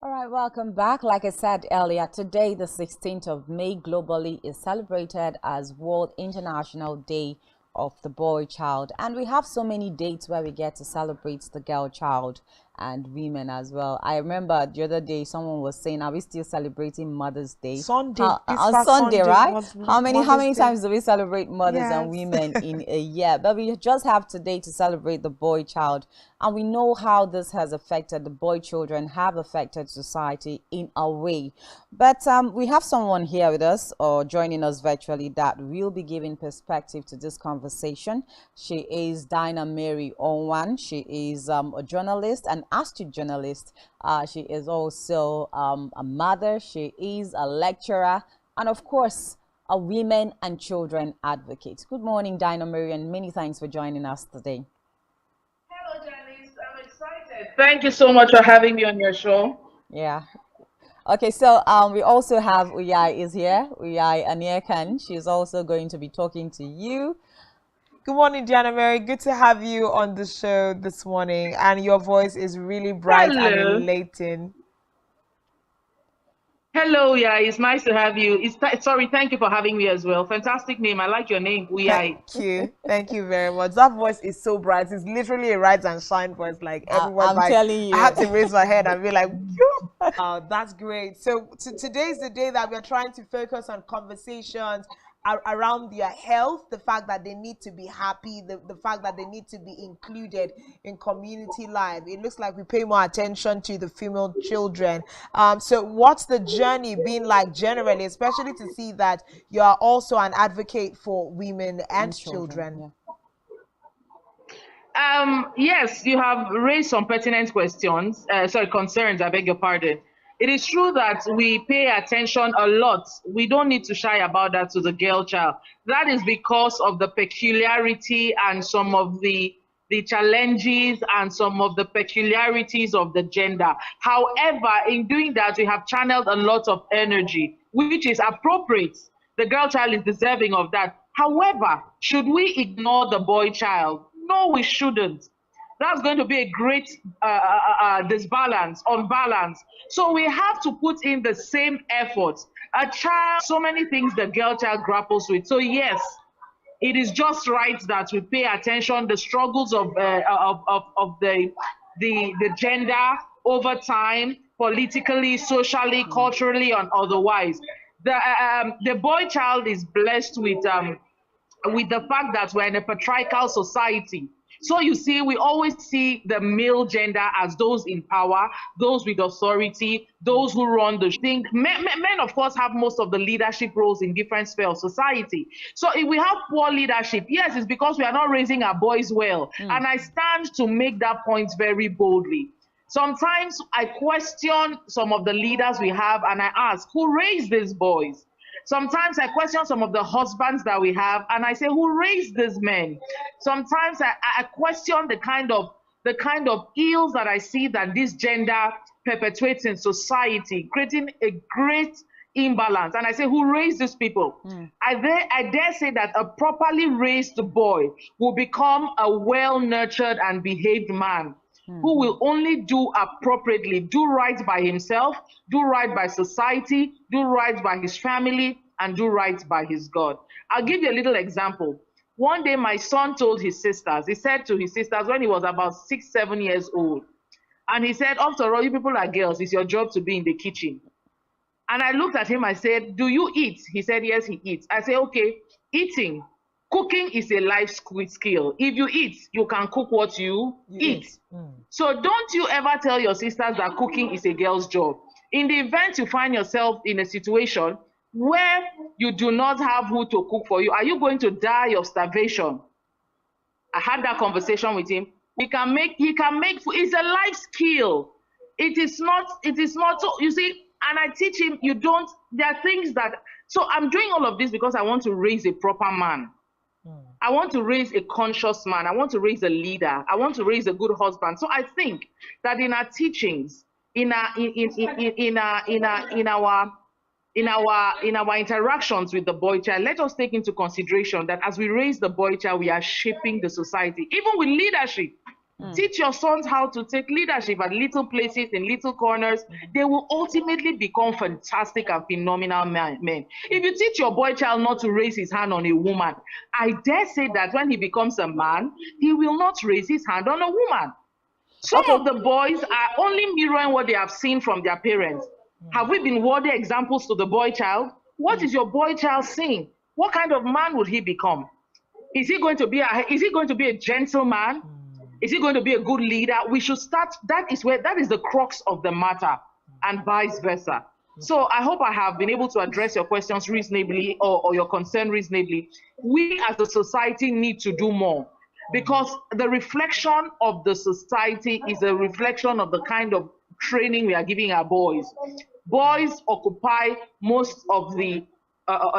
All right, welcome back. Like I said earlier, today, the 16th of May, globally is celebrated as World International Day of the Boy Child. And we have so many dates where we get to celebrate the girl child and women as well. I remember the other day someone was saying, are we still celebrating Mother's Day? Sunday, on Sunday, right? How many times do we celebrate mothers and Yes. women in a year? But we just have today to celebrate the boy child. And we know how this has affected the boy children, have affected society in a way. But we have someone here with us or joining us virtually that will be giving perspective to this conversation. She is Dinah Mary Onwan. She is a journalist, an astute journalist. She is also a mother. She is a lecturer. And of course, a women and children advocate. Good morning, Dinah Mary, and many thanks for joining us today. Hello, Janice. I'm excited. Thank you so much for having me on your show. Yeah. Okay, so we also have Uyai is here. Uyai Anierkan. She's also going to be talking to you. Good morning, Diana Mary. Good to have you on the show this morning. And your voice is really bright and elating. Hello, yeah, it's nice to have you. Sorry, thank you for having me as well. Fantastic name. I like your name, Uyai. Thank you. Thank you very much. That voice is so bright. It's literally a rise and shine voice. Like everyone's I'm telling you. I had to raise my head and be like, that's great. So today is the day that we're trying to focus on conversations around their health, the fact that they need to be happy, the fact that they need to be included in community life. It looks like we pay more attention to the female children. So what's the journey been like generally, especially to see that you are also an advocate for women and children? Yeah. Yes, you have raised some pertinent questions, concerns, I beg your pardon. It is true that we pay attention a lot. We don't need to shy about that to the girl child. That is because of the peculiarity and some of the challenges and some of the peculiarities of the gender. However, in doing that, we have channeled a lot of energy, which is appropriate. The girl child is deserving of that. However, should we ignore the boy child? No, we shouldn't. That's going to be a great unbalance. So we have to put in the same effort. A child, so many things the girl child grapples with. So yes, it is just right that we pay attention the struggles of the gender over time, politically, socially, culturally, and otherwise. The boy child is blessed with the fact that we're in a patriarchal society. So you see, we always see the male gender as those in power, those with authority, those who run the thing. Men, of course, have most of the leadership roles in different spheres of society. So if we have poor leadership, yes, it's because we are not raising our boys well. And I stand to make that point very boldly. Sometimes I question some of the leaders we have and I ask, who raised these boys? Sometimes I question some of the husbands that we have, and I say, who raised these men? Sometimes I question the kind of ills that I see that this gender perpetuates in society, creating a great imbalance. And I say, who raised these people? I dare say that a properly raised boy will become a well-nurtured and behaved man. Who will only do appropriately, do right by himself, do right by society, do right by his family, and do right by his God. I'll give you a little example. One day, my son told his sisters, he said to his sisters when he was about 6, 7 years old, and he said, after all, you people are girls, it's your job to be in the kitchen. And I looked at him, I said, do you eat? He said, yes, he eats. I said, okay, eating. Cooking is a life skill. If you eat, you can cook what you eat. So don't you ever tell your sisters that cooking is a girl's job. In the event you find yourself in a situation where you do not have who to cook for you, are you going to die of starvation? I had that conversation with him. He can make food. It's a life skill. It is not, so you see, and I teach him, there are things that, so I'm doing all of this because I want to raise a proper man. I want to raise a conscious man. I want to raise a leader. I want to raise a good husband. So I think that in our teachings, in our interactions with the boy child, let us take into consideration that as we raise the boy child, we are shaping the society, even with leadership. Teach your sons how to take leadership at little places, in little corners. They will ultimately become fantastic and phenomenal men. If you teach your boy child not to raise his hand on a woman, I dare say that when he becomes a man, he will not raise his hand on a woman. Some of the boys are only mirroring what they have seen from their parents. Have we been worthy examples to the boy child? What is your boy child seeing? What kind of man would he become? Is he going to be a gentleman? Is he going to be a good leader? We should start. That is the crux of the matter, and vice versa. So I hope I have been able to address your questions reasonably or your concern reasonably. We as a society need to do more, because the reflection of the society is a reflection of the kind of training we are giving our boys. Boys occupy most of the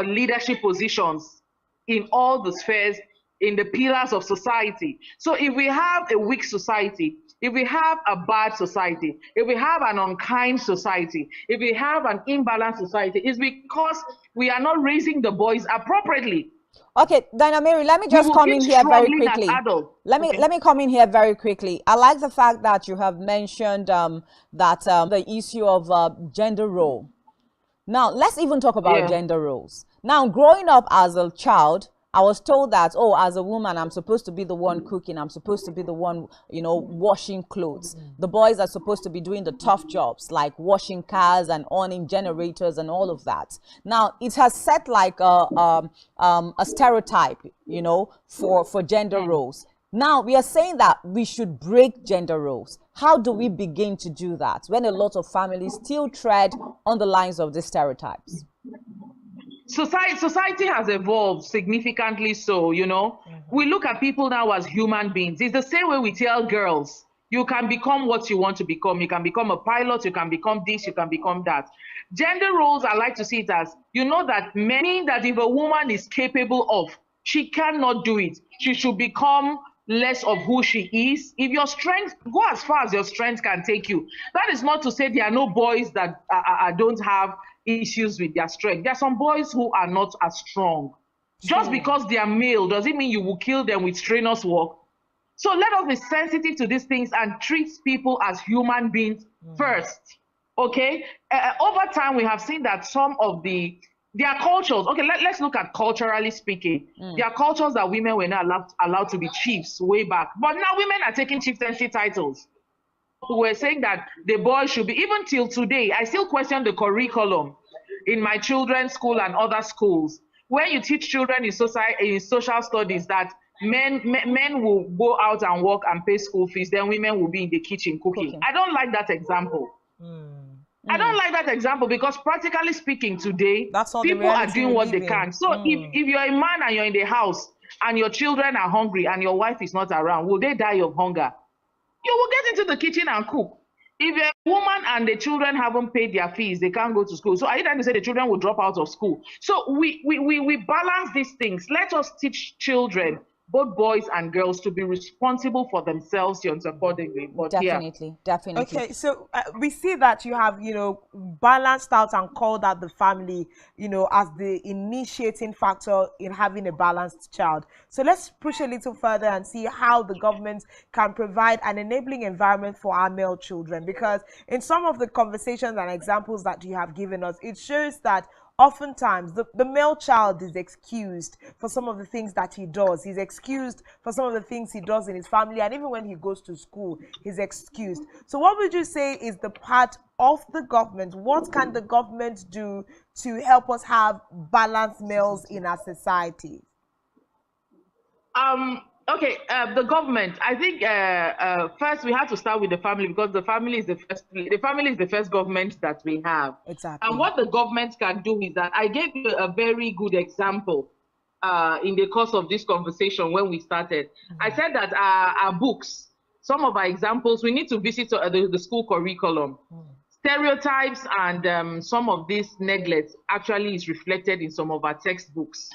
leadership positions in all the spheres, in the pillars of society. So if we have a weak society, if we have a bad society, if we have an unkind society, if we have an imbalanced society, it's because we are not raising the boys appropriately. Okay, Dina Mary, let me just come in here very quickly. Let me come in here very quickly. I like the fact that you have mentioned the issue of gender role. Now, let's even talk about gender roles. Now, growing up as a child, I was told that, oh, as a woman, I'm supposed to be the one cooking. I'm supposed to be the one, washing clothes. The boys are supposed to be doing the tough jobs, like washing cars and owning generators and all of that. Now, it has set like a stereotype, for gender roles. Now, we are saying that we should break gender roles. How do we begin to do that when a lot of families still tread on the lines of these stereotypes? Society has evolved significantly, so we look at people now as human beings. It's the same way we tell girls, you can become what you want to become. You can become a pilot, you can become this, you can become that. Gender roles, I like to see it as, that meaning that if a woman is capable of, she cannot do it. She should become less of who she is. If your strength, go as far as your strength can take you. That is not to say there are no boys that don't have issues with their strength. There are some boys who are not as strong. Just because they are male doesn't mean you will kill them with strenuous work. So let us be sensitive to these things and treat people as human beings first. Okay? Over time, we have seen that some of their cultures, let's look at culturally speaking. There are cultures that women were not allowed to be chiefs way back. But now women are taking chieftaincy titles. We're saying that the boy should be, even till today, I still question the curriculum in my children's school and other schools. When you teach children in social studies that men will go out and work and pay school fees, then women will be in the kitchen cooking. I don't like that example. I don't like that example because practically speaking today, people are doing what they can. So if you're a man and you're in the house and your children are hungry and your wife is not around, will they die of hunger? You will get into the kitchen and cook. If a woman and the children haven't paid their fees, they can't go to school. So are you trying to say the children will drop out of school? So we balance these things. Let us teach children, both boys and girls, to be responsible for themselves accordingly. But definitely. Okay, so we see that you have, balanced out and called out the family, as the initiating factor in having a balanced child. So let's push a little further and see how the government can provide an enabling environment for our male children. Because in some of the conversations and examples that you have given us, it shows that oftentimes the male child is excused for some of the things that he does. He's excused for some of the things he does in his family, and even when he goes to school, he's excused. So what would you say is the part of the government? What can the government do to help us have balanced males in our society? The government, I think first we have to start with the family, because the family is the first government that we have. Exactly. And what the government can do is that I gave you a very good example in the course of this conversation when we started. I said that our books, some of our examples, we need to visit the school curriculum. Stereotypes and some of this neglect actually is reflected in some of our textbooks.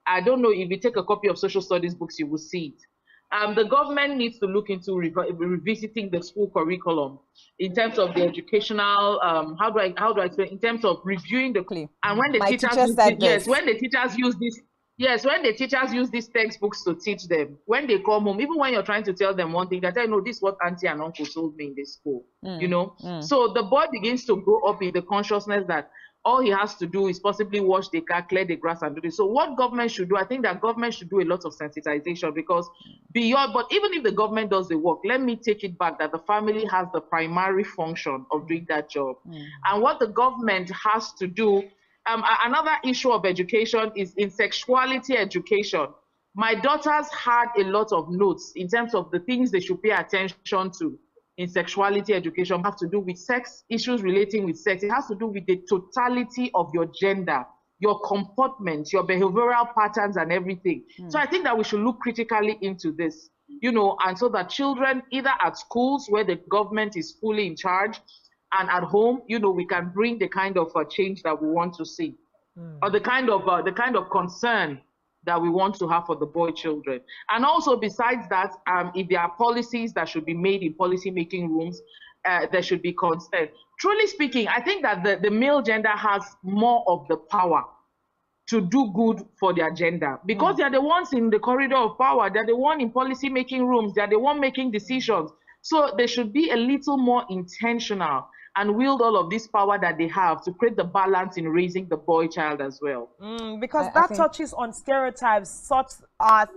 I don't know, if you take a copy of social studies books, you will see it. The government needs to look into revisiting the school curriculum in terms of the educational, how do I explain, in terms of reviewing the, and when the teachers use this, when the teachers use this, Yes, when the teachers use these textbooks to teach them, when they come home, even when you're trying to tell them one thing, they tell you, no, this is what auntie and uncle told me in the school, you know. So the boy begins to grow up in the consciousness that all he has to do is possibly wash the car, clear the grass, and do this. So what government should do, I think that government should do a lot of sensitization, because beyond, but even if the government does the work, let me take it back that the family has the primary function of doing that job. And what the government has to do, another issue of education is in sexuality education. My daughters had a lot of notes in terms of the things they should pay attention to in sexuality education. Have to do with sex, issues relating with sex. It has to do with the totality of your gender, your comportment, your behavioral patterns and everything. So I think that we should look critically into this, you know, and so that children, either at schools where the government is fully in charge, and at home, you know, we can bring the kind of change that we want to see, or the kind of concern that we want to have for the boy children. And also, besides that, if there are policies that should be made in policy making rooms, there should be consent. Truly speaking, I think that the male gender has more of the power to do good for their gender, because they are the ones in the corridor of power. They're the one in policy making rooms. They're the one making decisions. So they should be a little more intentional and wield all of this power that they have to create the balance in raising the boy child as well. Because that touches on stereotypes such as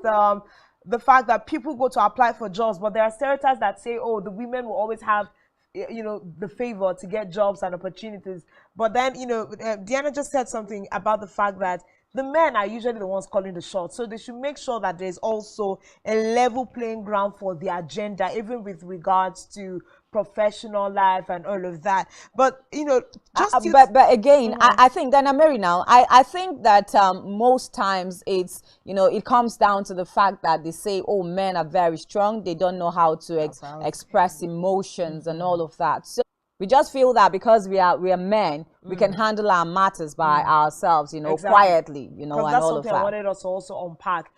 the fact that people go to apply for jobs, but there are stereotypes that say, oh, the women will always have, you know, the favor to get jobs and opportunities. But then, you know, Deanna just said something about the fact that the men are usually the ones calling the shots. So they should make sure that there's also a level playing ground for their gender, even with regards to professional life and all of that. But, you know, just but again, I think, Dana Mary, now, I think that most times it's, you know, it comes down to the fact that they say, oh, men are very strong. They don't know how to express emotions and all of that. So we just feel that because we are men, we can handle our matters by ourselves, you know, quietly, you know, and that's all of something that. I wanted us to also unpack.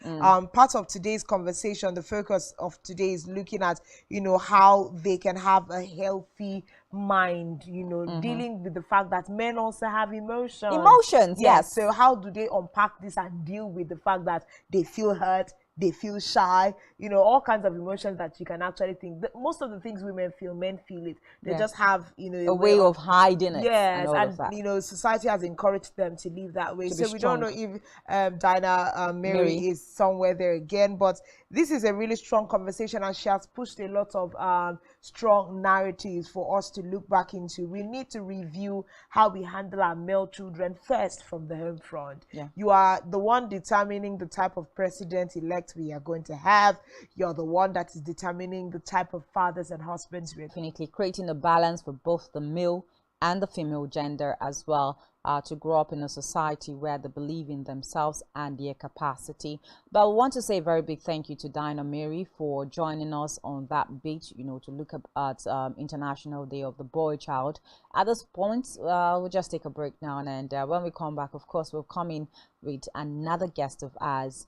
Part of today's conversation, the focus of today is looking at, you know, how they can have a healthy mind, you know, dealing with the fact that men also have emotions. Emotions, yes. So how do they unpack this and deal with the fact that they feel hurt, they feel shy, you know, all kinds of emotions that you can actually think. Most of the things women feel, men feel it. They just have, you know, a way of hiding it. Yes, and you know, society has encouraged them to live that way. So we don't know if Dinah Mary is somewhere there again, but this is a really strong conversation, and she has pushed a lot of strong narratives for us to look back into. We need to review how we handle our male children first from the home front. You are the one determining the type of president-elect we are going to have. You're the one that is determining the type of fathers and husbands we're definitely creating a balance for both the male and the female gender as well, to grow up in a society where they believe in themselves and their capacity. But I want to say a very big thank you to Dinah Mary for joining us on that beat, you know, to look at International Day of the Boy Child. At this point, we'll just take a break now, and when we come back, of course, we'll come in with another guest of ours,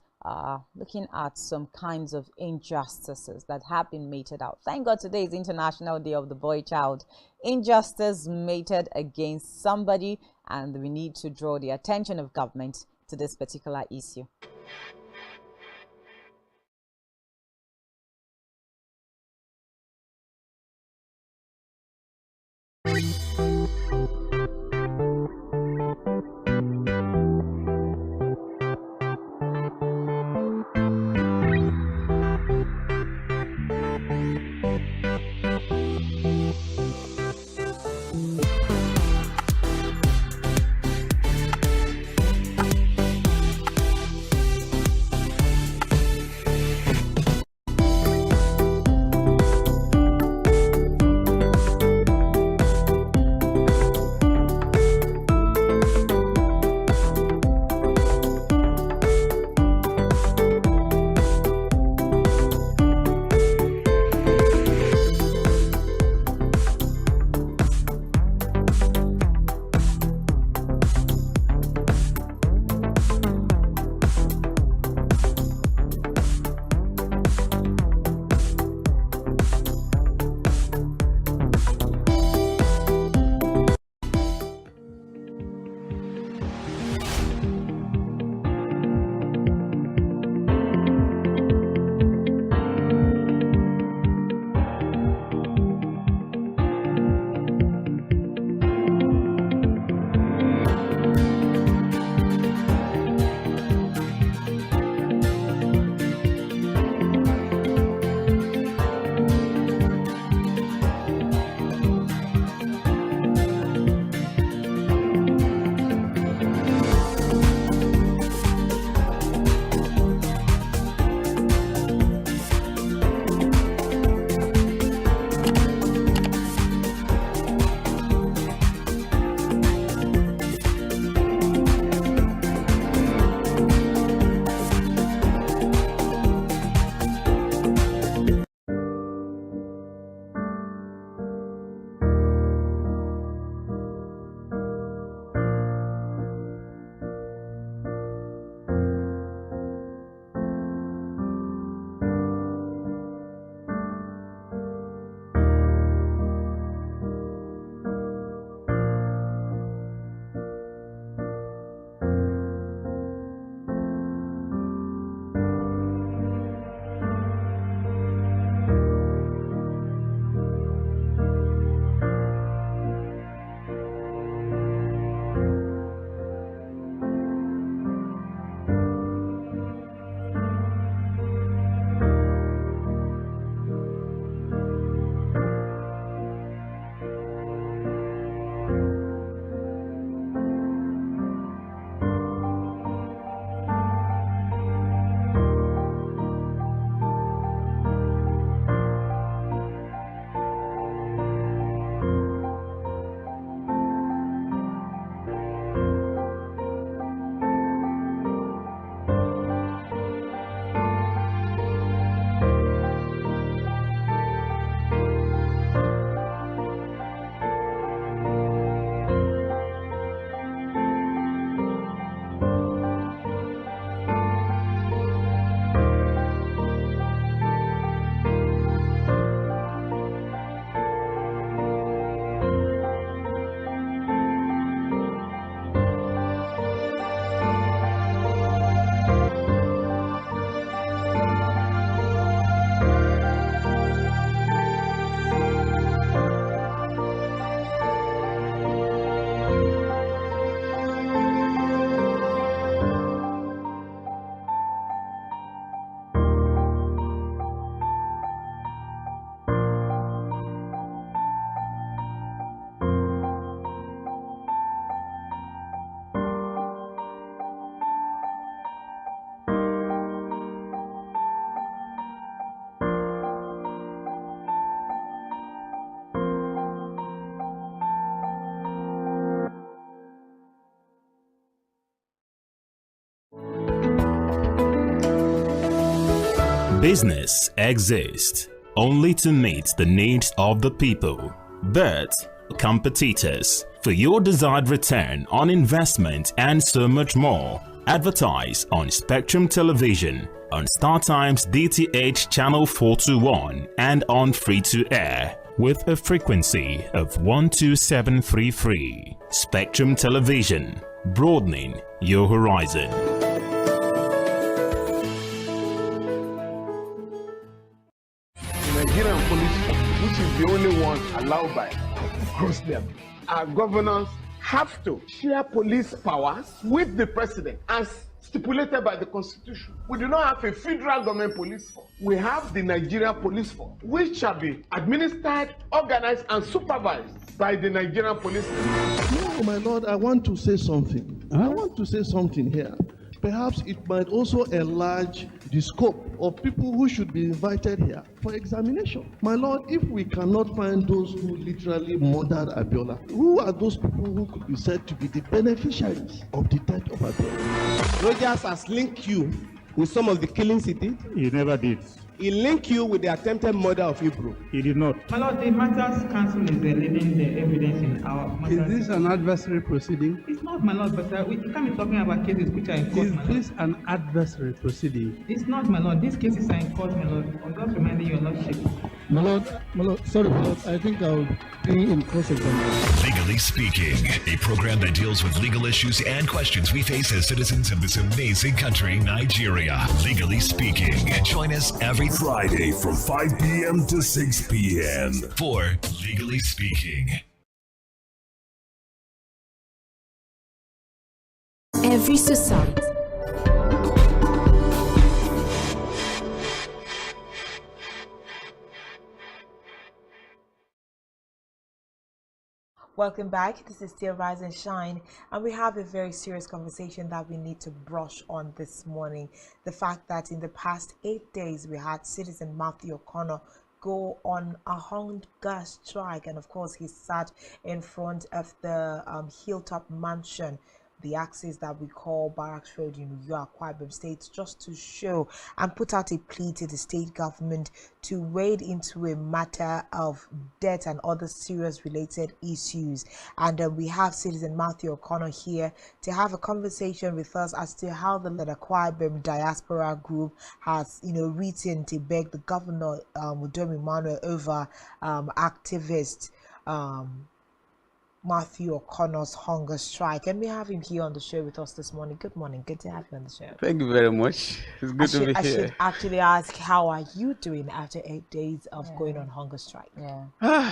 looking at some kinds of injustices that have been meted out. Thank God today is International Day of the Boy Child. Injustice meted against somebody, and we need to draw the attention of government to this particular issue. Business exists only to meet the needs of the people, but competitors for your desired return on investment and so much more. Advertise on Spectrum Television, on StarTimes DTH Channel 421 and on free-to-air with a frequency of 12733. Spectrum Television, broadening your horizon. Nigerian police, which is the only one allowed by them. Our governors have to share police powers with the president as stipulated by the constitution. We do not have a federal government police force. We have the Nigerian police force, which shall be administered, organized, and supervised by the Nigerian police force. No, my lord, I want to say something. I want to say something here. Perhaps it might also enlarge the scope of people who should be invited here for examination. My lord, if we cannot find those who literally murdered Abiola, who are those people who could be said to be the beneficiaries of the death of Abiola? Rogers has linked you with some of the killings he did. He never did. He linked you with the attempted murder of Hebrew. He did not. My lord, the matters council is leaving the evidence in our matters. Is this an adversary proceeding? It's not, my lord, but we can't be talking about cases which are in court. Is this an adversary proceeding? It's not, my lord. These cases are in court, my lord. I'm just reminding your lordship. My lord, sorry, my lord. I think I'll be in cross-examination. Legally Speaking, a program that deals with legal issues and questions we face as citizens of this amazing country, Nigeria. Legally Speaking. Join us every Friday from 5 p.m. to 6 p.m. for Legally Speaking. Every society. Welcome back. This is still Rise and Shine, and we have a very serious conversation that we need to brush on this morning. The fact that in the past 8 days we had citizen Matthew O'Connor go on a hunger strike, and of course he sat in front of the Hilltop Mansion, the axis that we call Barracks Road in Akwa Ibom State, just to show and put out a plea to the state government to wade into a matter of debt and other serious related issues. And we have citizen Matthew O'Connor here to have a conversation with us as to how the Akwa Ibom diaspora group has, written to beg the governor, Udom Emmanuel, over activist Matthew O'Connor's hunger strike, and we have him here on the show with us this morning. Good morning. Good to have you on the show. Thank you very much. It's good to be here. I should actually ask, how are you doing after 8 days of going on hunger strike? Well,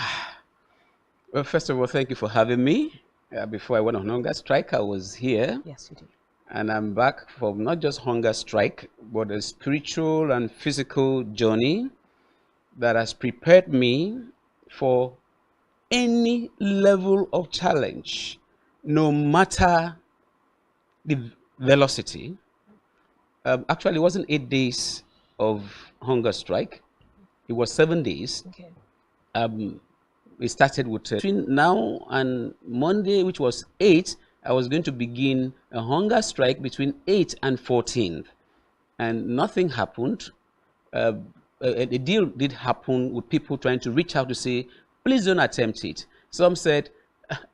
first of all, thank you for having me. Before I went on hunger strike, I was here. Yes, you did. And I'm back from not just hunger strike, but a spiritual and physical journey that has prepared me for any level of challenge, no matter the velocity. Actually, it wasn't 8 days of hunger strike. It was 7 days. Okay. We started with between now and Monday, which was 8, I was going to begin a hunger strike between 8 and 14th. And nothing happened. A deal did happen with people trying to reach out to say, please don't attempt it. Some said,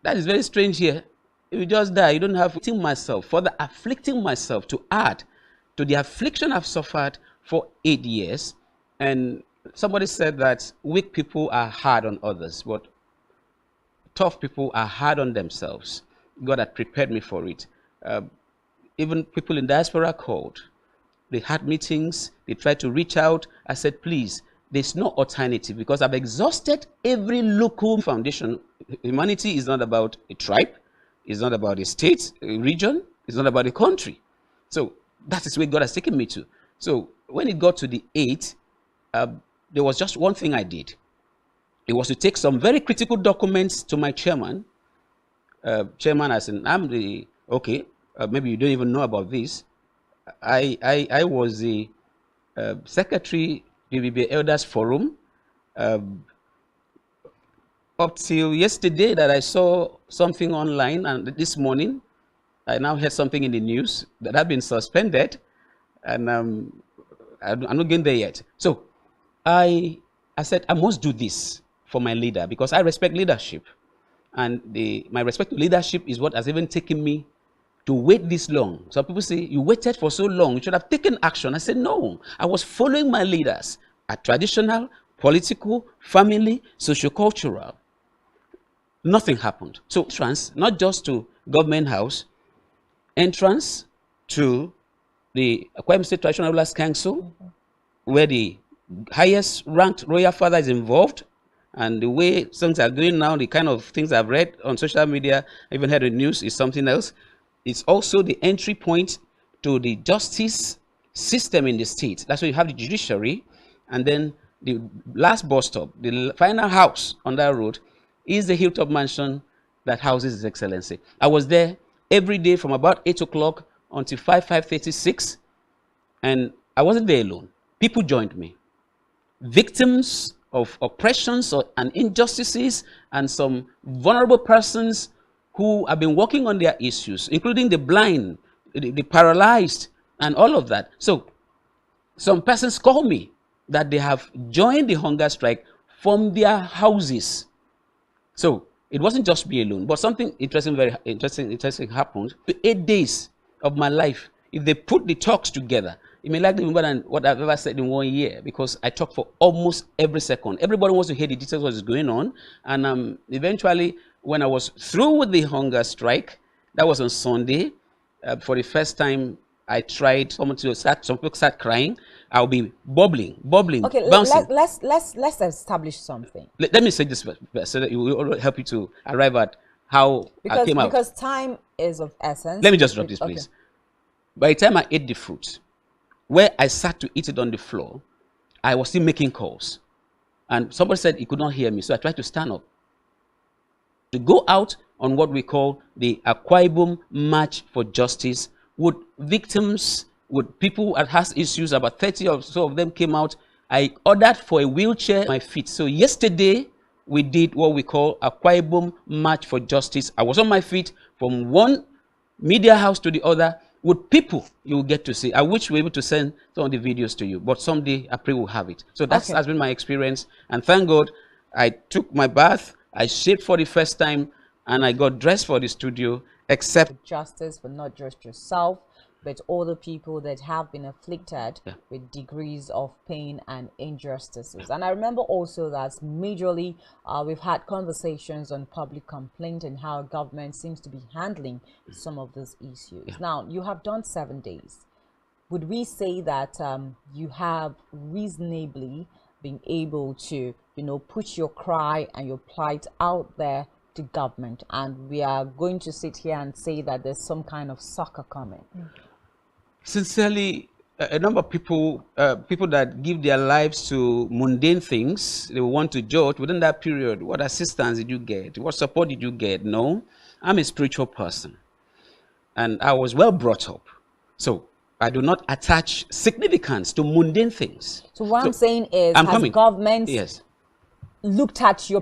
that is very strange here. If you just die, you don't have to myself, further afflicting myself to add to the affliction I've suffered for 8 years. And somebody said that weak people are hard on others, but tough people are hard on themselves. God had prepared me for it. Even people in diaspora called. They had meetings. They tried to reach out. I said, please, there's no alternative because I've exhausted every local foundation. Humanity is not about a tribe. It's not about a state, a region. It's not about a country. So that is where God has taken me to. So when it got to the 8th, there was just one thing I did. It was to take some very critical documents to my chairman. Chairman, I said, maybe you don't even know about this. I was the secretary BBB Elders Forum up till yesterday that I saw something online, and this morning I now heard something in the news that I've been suspended, and I'm not getting there yet. So I said, I must do this for my leader because I respect leadership. And my respect to leadership is what has even taken me to wait this long. Some people say, you waited for so long, you should have taken action. I said, no, I was following my leaders at traditional, political, family, socio-cultural. Nothing happened. So entrance, not just to Government House, entrance to the Akwa Ibom State Traditional Rulers Council, where the highest ranked royal father is involved, and the way things are going now, the kind of things I've read on social media, even heard the news, is something else. It's also the entry point to the justice system in the state. That's why you have the judiciary, and then the last bus stop, the final house on that road, is the Hilltop Mansion that houses His Excellency. I was there every day from about 8 o'clock until 5:36, and I wasn't there alone. People joined me. Victims of oppressions and injustices, and some vulnerable persons who have been working on their issues, including the blind, the paralyzed, and all of that. So some persons call me that they have joined the hunger strike from their houses. So it wasn't just me alone, but something interesting, very interesting happened. 8 days of my life, if they put the talks together, it may likely be more than what I've ever said in 1 year, because I talk for almost every second. Everybody wants to hear the details of what is going on. And eventually, when I was through with the hunger strike, that was on Sunday, for the first time, I tried some people start crying. I'll be bubbling, okay, bouncing. Let's establish something. Let me say this first, so that it will help you to arrive at how I came out. Because time is of essence. Let me just drop this, please. Okay. By the time I ate the fruit, where I sat to eat it on the floor, I was still making calls. And somebody said he could not hear me, so I tried to stand up to go out on what we call the Akwa Ibom March for Justice, with victims, with people who had issues. About 30 or so of them came out. I ordered for a wheelchair on my feet. So yesterday, we did what we call Akwa Ibom March for Justice. I was on my feet from one media house to the other, with people you will get to see. I wish we were able to send some of the videos to you, but someday I pray we'll have it. So that has been my experience, and thank God I took my bath, I shaved for the first time, and I got dressed for the studio. Except justice for not just yourself, but all the people that have been afflicted with degrees of pain and injustices. And I remember also that majorly we've had conversations on public complaint and how government seems to be handling some of these issues. Now, you have done 7 days. Would we say that you have reasonably been able to, put your cry and your plight out there to government, and we are going to sit here and say that there's some kind of succor coming? Sincerely, a number of people that give their lives to mundane things, they want to judge within that period. What assistance did you get? What support did you get? No, I'm a spiritual person, and I was well brought up, so I do not attach significance to mundane things. So what I'm saying is, government looked at your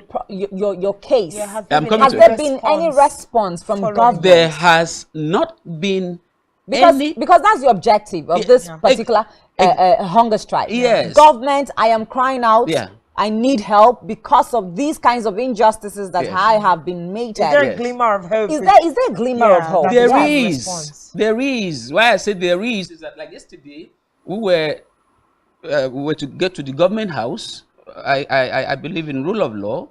case? Has there been any response from government? There has not been because that's the objective of this particular hunger strike. Yes. Government, I am crying out. I need help because of these kinds of injustices that I have been made. Is there a glimmer of hope? Is there a glimmer of hope? There is. There is. Why I say there is that, like yesterday, we were to get to the Government House. I believe in rule of law.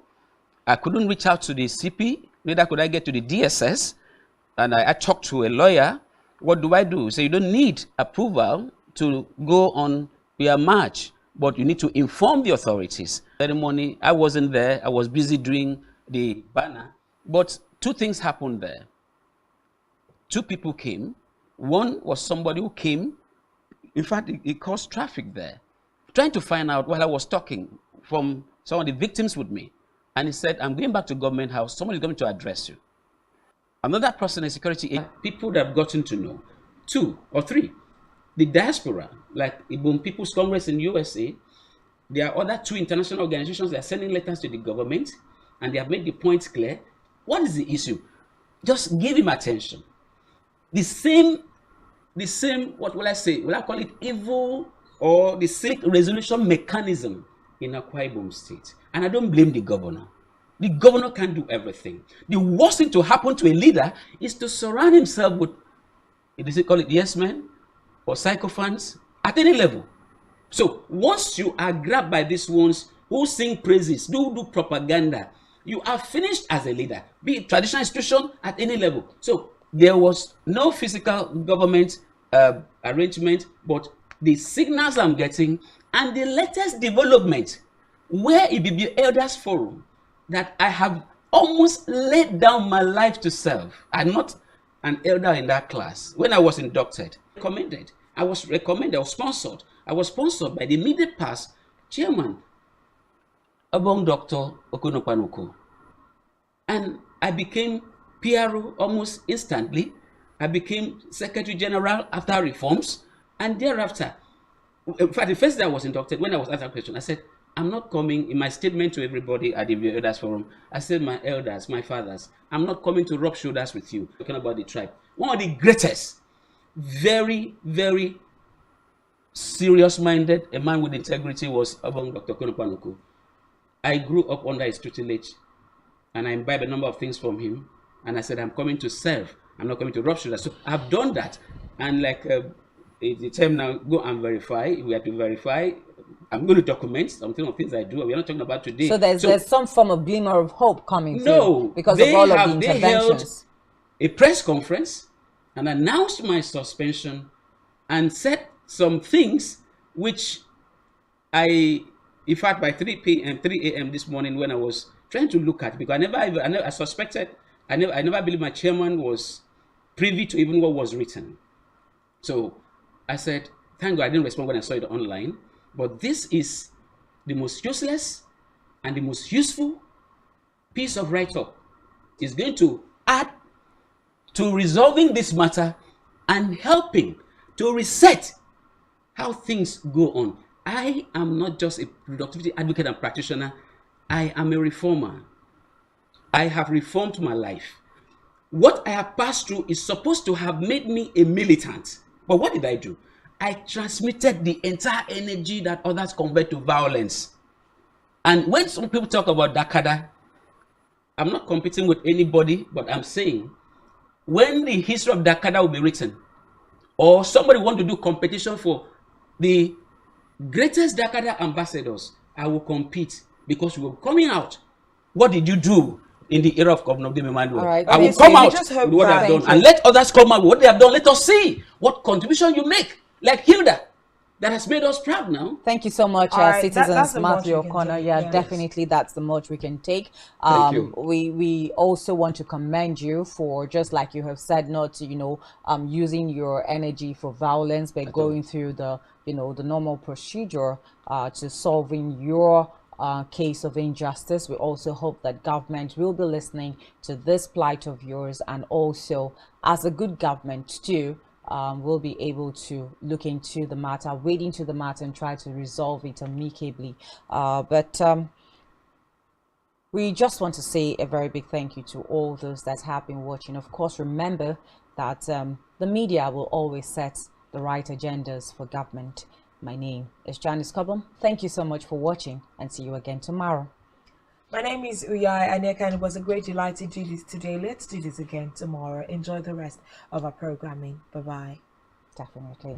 I couldn't reach out to the CP, neither could I get to the DSS. And I talked to a lawyer. What do I do? So you don't need approval to go on your march, but you need to inform the authorities. Ceremony, I wasn't there. I was busy doing the banner. But two things happened there. Two people came. One was somebody who came. In fact, it caused traffic there. Trying to find out while I was talking from some of the victims with me. And he said, I'm going back to Government House. Someone is going to address you. Another person in security, people that I've gotten to know. 2 or 3. The diaspora, like Ibom People's Congress in USA, there are other 2 international organizations that are sending letters to the government, and they have made the points clear. What is the issue? Just give him attention. The same, what will I say? Will I call it evil or the civic resolution mechanism in Akwa Ibom State. And I don't blame the governor. The governor can't do everything. The worst thing to happen to a leader is to surround himself with, they call it yes men or sycophants at any level. So once you are grabbed by these ones who sing praises, do propaganda, you are finished as a leader, be it traditional institution at any level. So there was no physical government arrangement, but the signals I'm getting and the latest development where it be the elders forum that I have almost laid down my life to serve. I'm not an elder in that class. When I was inducted, I was sponsored. I was sponsored by the immediate past chairman, Abong Dr. Okonopanuko. And I became PRO almost instantly. I became Secretary General after reforms. And thereafter, in fact, the first day I was inducted, when I was asked that question, I said, I'm not coming, in my statement to everybody at the Elders Forum, I said, my elders, my fathers, I'm not coming to rub shoulders with you. Talking about the tribe. One of the greatest, very, very serious-minded, a man with integrity was Abong Dr. Okonopanuko. I grew up under his tutelage, and I imbibed a number of things from him. And I said, I'm coming to serve. I'm not coming to rub shoulders. So I've done that. And like the term now, go and verify. We have to verify. I'm going to document something of things I do. We're not talking about today. So there's some form of glimmer of hope coming through because of all of the interventions. They held a press conference and announced my suspension and said some things which in fact, by 3 a.m. this morning when I was trying to look at, because I suspected, I never believed my chairman was privy to even what was written. So I said, thank God I didn't respond when I saw it online. But this is the most useless and the most useful piece of write-up. It's going to add to resolving this matter and helping to reset how things go on. I am not just a productivity advocate and practitioner. I am a reformer. I have reformed my life. What I have passed through is supposed to have made me a militant. But what did I do? I transmitted the entire energy that others convert to violence. And when some people talk about Dakada, I'm not competing with anybody, but I'm saying when the history of Dakada will be written, or somebody want to do competition for the greatest Dakada ambassadors, I will compete because we will be coming out. What did you do in the era of Governor Emmanuel? Right. I will come out with what I've done and let others come out with what they have done. Let us see what contribution you make. Like Hilda, that has made us proud now. Thank you so much, citizens. Matthew O'Connor. Yeah, definitely, that's the much we can take. Thank you. We also want to commend you for, just like you have said, not using your energy for violence, but going through the the normal procedure to solving your case of injustice. We also hope that government will be listening to this plight of yours, and also as a good government too, will be able to look into the matter, wade into the matter, and try to resolve it amicably. But we just want to say a very big thank you to all those that have been watching. Of course, remember that the media will always set the right agendas for government. My name is Janice Cobham. Thank you so much for watching, and see you again tomorrow. My name is Uyai Anyeka, and it was a great delight to do this today. Let's do this again tomorrow. Enjoy the rest of our programming. Bye-bye. Definitely.